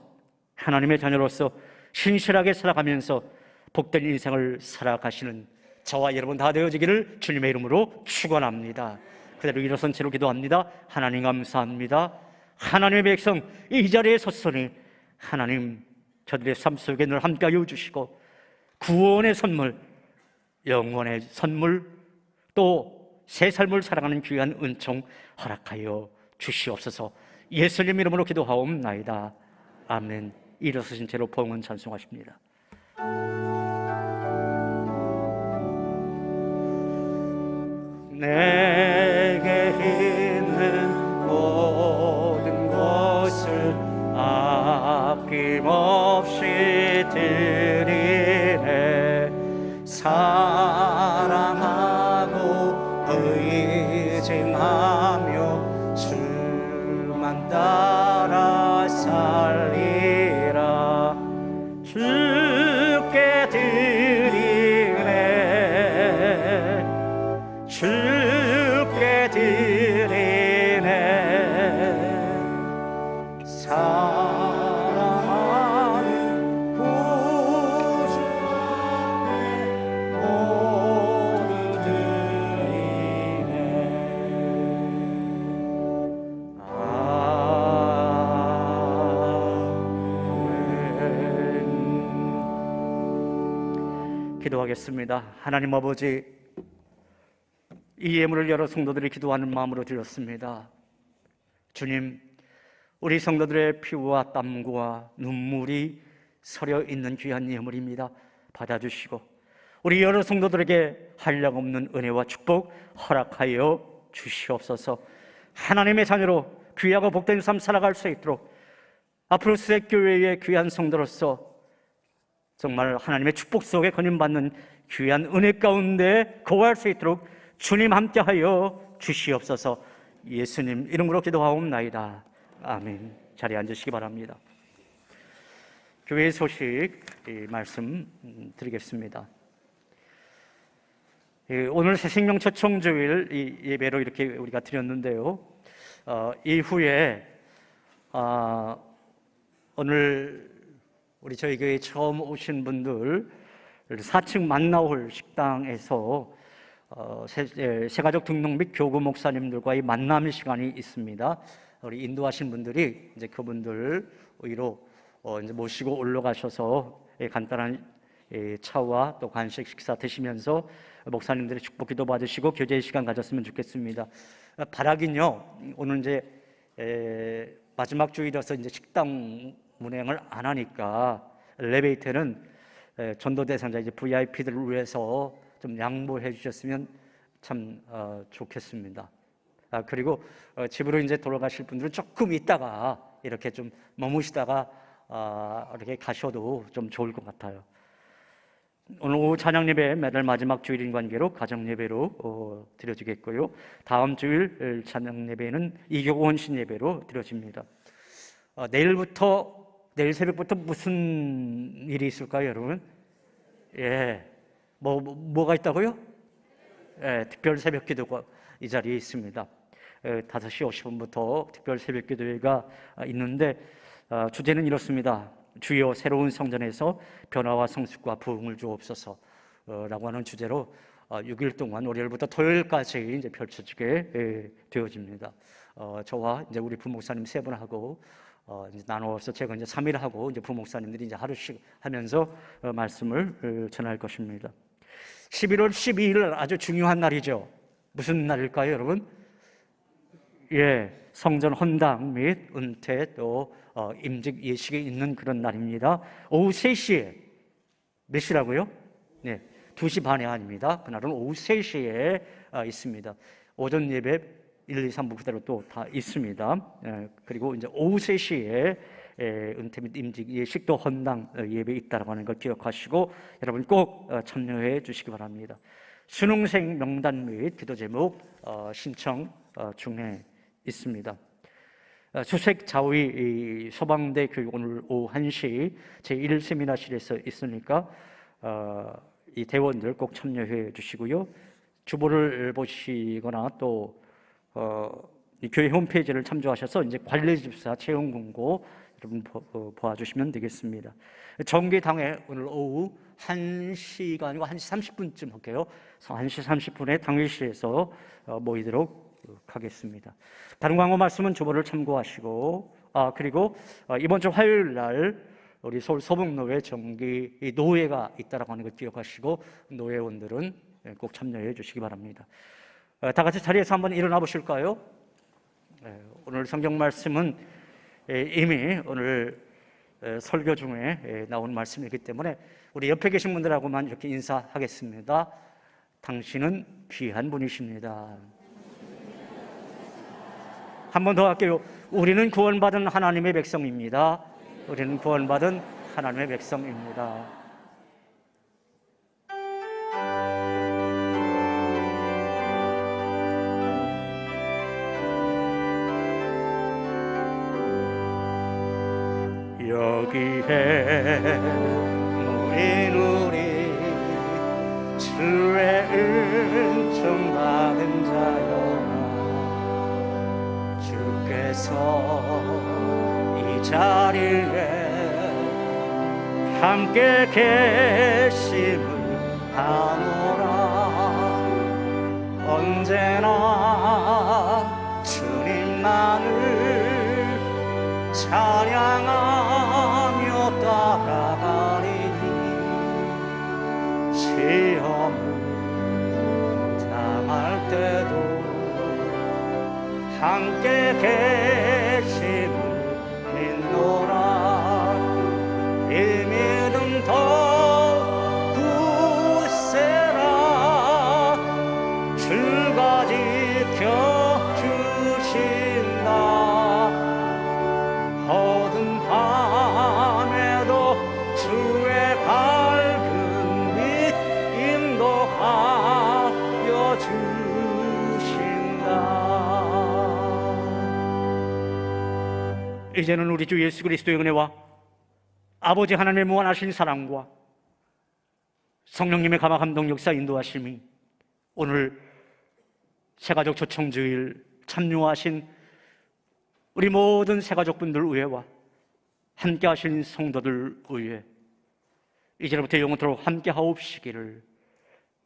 E: 하나님의 자녀로서 신실하게 살아가면서 복된 인생을 살아가시는 저와 여러분 다 되어지기를 주님의 이름으로 축원합니다. 그대로 일어선 채로 기도합니다. 하나님 감사합니다. 하나님의 백성 이 자리에 섰으니 하나님 저들의 삶 속에 늘 함께하여 주시고 구원의 선물, 영원의 선물, 또 새 삶을 살아가는 귀한 은총 허락하여 주시옵소서. 예수님 이름으로 기도하옵나이다. 아멘. 일어서신 채로 봉헌 찬송하십니다. 내게 있는 모든 것을 아낌없이 드리네. 사랑하고 의징하며 주만 따라 살리라. 주께 드리네, 주께 드리네. 사랑하며 기도하겠습니다. 하나님 아버지, 이 예물을 여러 성도들이 기도하는 마음으로 드렸습니다. 주님, 우리 성도들의 피와 땀과 눈물이 서려 있는 귀한 예물입니다. 받아주시고 우리 여러 성도들에게 한량없는 은혜와 축복 허락하여 주시옵소서. 하나님의 자녀로 귀하고 복된 삶 살아갈 수 있도록 앞으로 수색교회의 귀한 성도로서 정말 하나님의 축복 속에 거님받는 귀한 은혜 가운데 거할 수 있도록 주님 함께하여 주시옵소서. 예수님 이름으로 기도하옵나이다. 아멘. 자리에 앉으시기 바랍니다. 교회 소식 말씀 드리겠습니다. 오늘 새생명 초청주일 예배로 이렇게 우리가 드렸는데요. 이후에 오늘 우리 저희 교회에 처음 오신 분들 4층 만나홀 식당에서 새가족 등록 및 교구 목사님들과의 만남 시간이 있습니다. 우리 인도하신 분들이 이제 그분들 의로 이제 모시고 올라가셔서 간단한 차와 또 간식 식사 드시면서 목사님들의 축복 기도 받으시고 교제 시간 가졌으면 좋겠습니다. 바라긴요, 오늘 이제 마지막 주일이라서 이제 식당 운행을 안 하니까 엘리베이터는 전도 대상자 이제 VIP들을 위해서 좀 양보해 주셨으면 참 좋겠습니다. 그리고 집으로 이제 돌아가실 분들은 조금 있다가 이렇게 좀 머무시다가 이렇게 가셔도 좀 좋을 것 같아요. 오늘 오후 찬양 예배 매달 마지막 주일인 관계로 가정 예배로 드려지겠고요. 다음 주일 찬양 예배는 이교구 헌신 예배로 드려집니다. 내일 새벽부터 무슨 일이 있을까요, 여러분? 뭐가 있다고요? 특별 새벽 기도가 이 자리에 있습니다. 5시 50분부터 특별 새벽 기도회가 있는데 주제는 이렇습니다. 주여 새로운 성전에서 변화와 성숙과 부흥을 주옵소서 라고 하는 주제로 6일 동안 월요일부터 토요일까지 이제 펼쳐지게 되어집니다. 저와 이제 우리 부목사님 3분하고 이제 나누어서 제가 이제 3일 하고 이제 부목사님들이 이제 하루씩 하면서 말씀을 전할 것입니다. 11월 12일 아주 중요한 날이죠. 무슨 날일까요, 여러분? 성전 헌당 및 은퇴 또 임직 예식이 있는 그런 날입니다. 오후 3시에 몇 시라고요? 2시 반에 아닙니다. 그날은 오후 3시에 있습니다. 오전 예배 1, 2, 3부 그대로 또 다 있습니다. 그리고 이제 오후 3시에 은퇴 및 임직 예식 또 헌당 예배 있다라고 하는 걸 기억하시고 여러분 꼭 참여해 주시기 바랍니다. 수능생 명단 및 기도 제목 신청 중에 있습니다. 수색 자위 소방대 교육 오늘 오후 1시 제1 세미나실에서 있으니까 이 대원들 꼭 참여해 주시고요. 주보를 보시거나 또 이 교회 홈페이지를 참조하셔서 이제 관리집사 채용 공고 여러분 보아주시면 되겠습니다. 정기당회 오늘 오후 1시가 아니고 1시 30분쯤 할게요. 1시 30분에 당회실에서 모이도록 하겠습니다. 다른 광고 말씀은 주보를 참고하시고 그리고 이번 주 화요일 날 우리 서울 서북노회 정기 노회가 있다라고 하는 걸 기억하시고 노회원들은 꼭 참여해 주시기 바랍니다. 다 같이 자리에서 한번 일어나 보실까요? 오늘 성경 말씀은 이미 오늘 설교 중에 나온 말씀이기 때문에 우리 옆에 계신 분들하고만 이렇게 인사하겠습니다. 당신은 귀한 분이십니다. 한 번 더 할게요. 우리는 구원받은 하나님의 백성입니다. 우리는 구원받은 하나님의 백성입니다. 여기에 우리 주의 은총 받은 자여 주께서 이 자리에 함께 계심을 아노라. 언제나 주님만을 찬양하며 따라가리니 함께 계심을 믿노라. 이 믿음 더 굳세라. 주가 지켜주신다. 어두운 밤에도 주의 밝은 빛 인도하여 주신다. 이제는 우리 주 예수 그리스도의 은혜와 아버지 하나님의 무한하신 사랑과 성령님의 감화 감동 역사 인도하심이 오늘 새가족 초청주일 참여하신 우리 모든 새가족분들 의회와 함께 하신 성도들 의회 이제부터 영원토록 함께 하옵시기를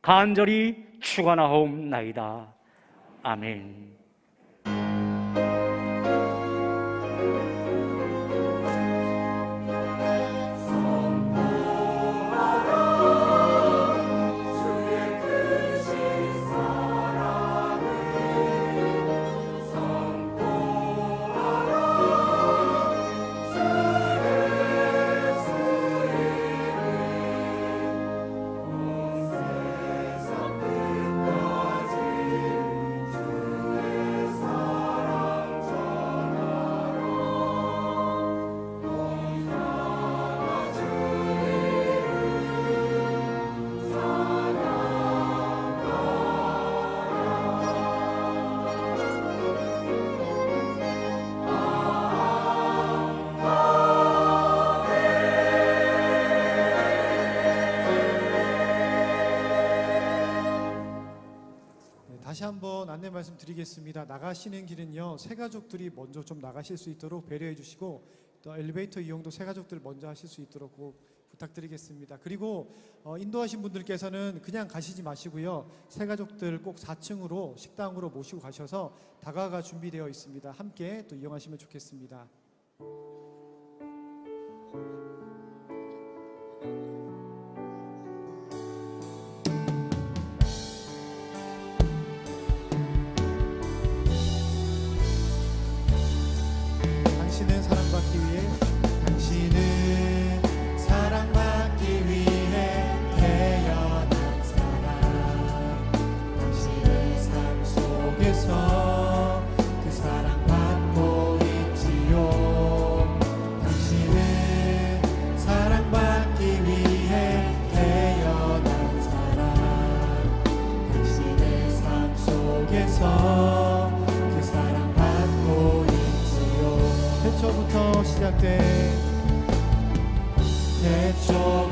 E: 간절히 축원하옵나이다. 아멘.
A: 다시 한번 안내 말씀드리겠습니다. 나가시는 길은요, 새가족들이 먼저 좀 나가실 수 있도록 배려해 주시고 또 엘리베이터 이용도 새가족들 먼저 하실 수 있도록 꼭 부탁드리겠습니다. 그리고 인도하신 분들께서는 그냥 가시지 마시고요, 새가족들 꼭 4층으로 식당으로 모시고 가셔서 다가가 준비되어 있습니다. 함께 또 이용하시면 좋겠습니다. 당신은 사랑받기 위해 태어난 사람. 당신의 삶 속에서 그 사랑받고 있지요. 당신은 사랑받기 위해 태어난 사람. 당신의 삶 속에서 그 사랑받고 있지요. 태초부터 시작된 태초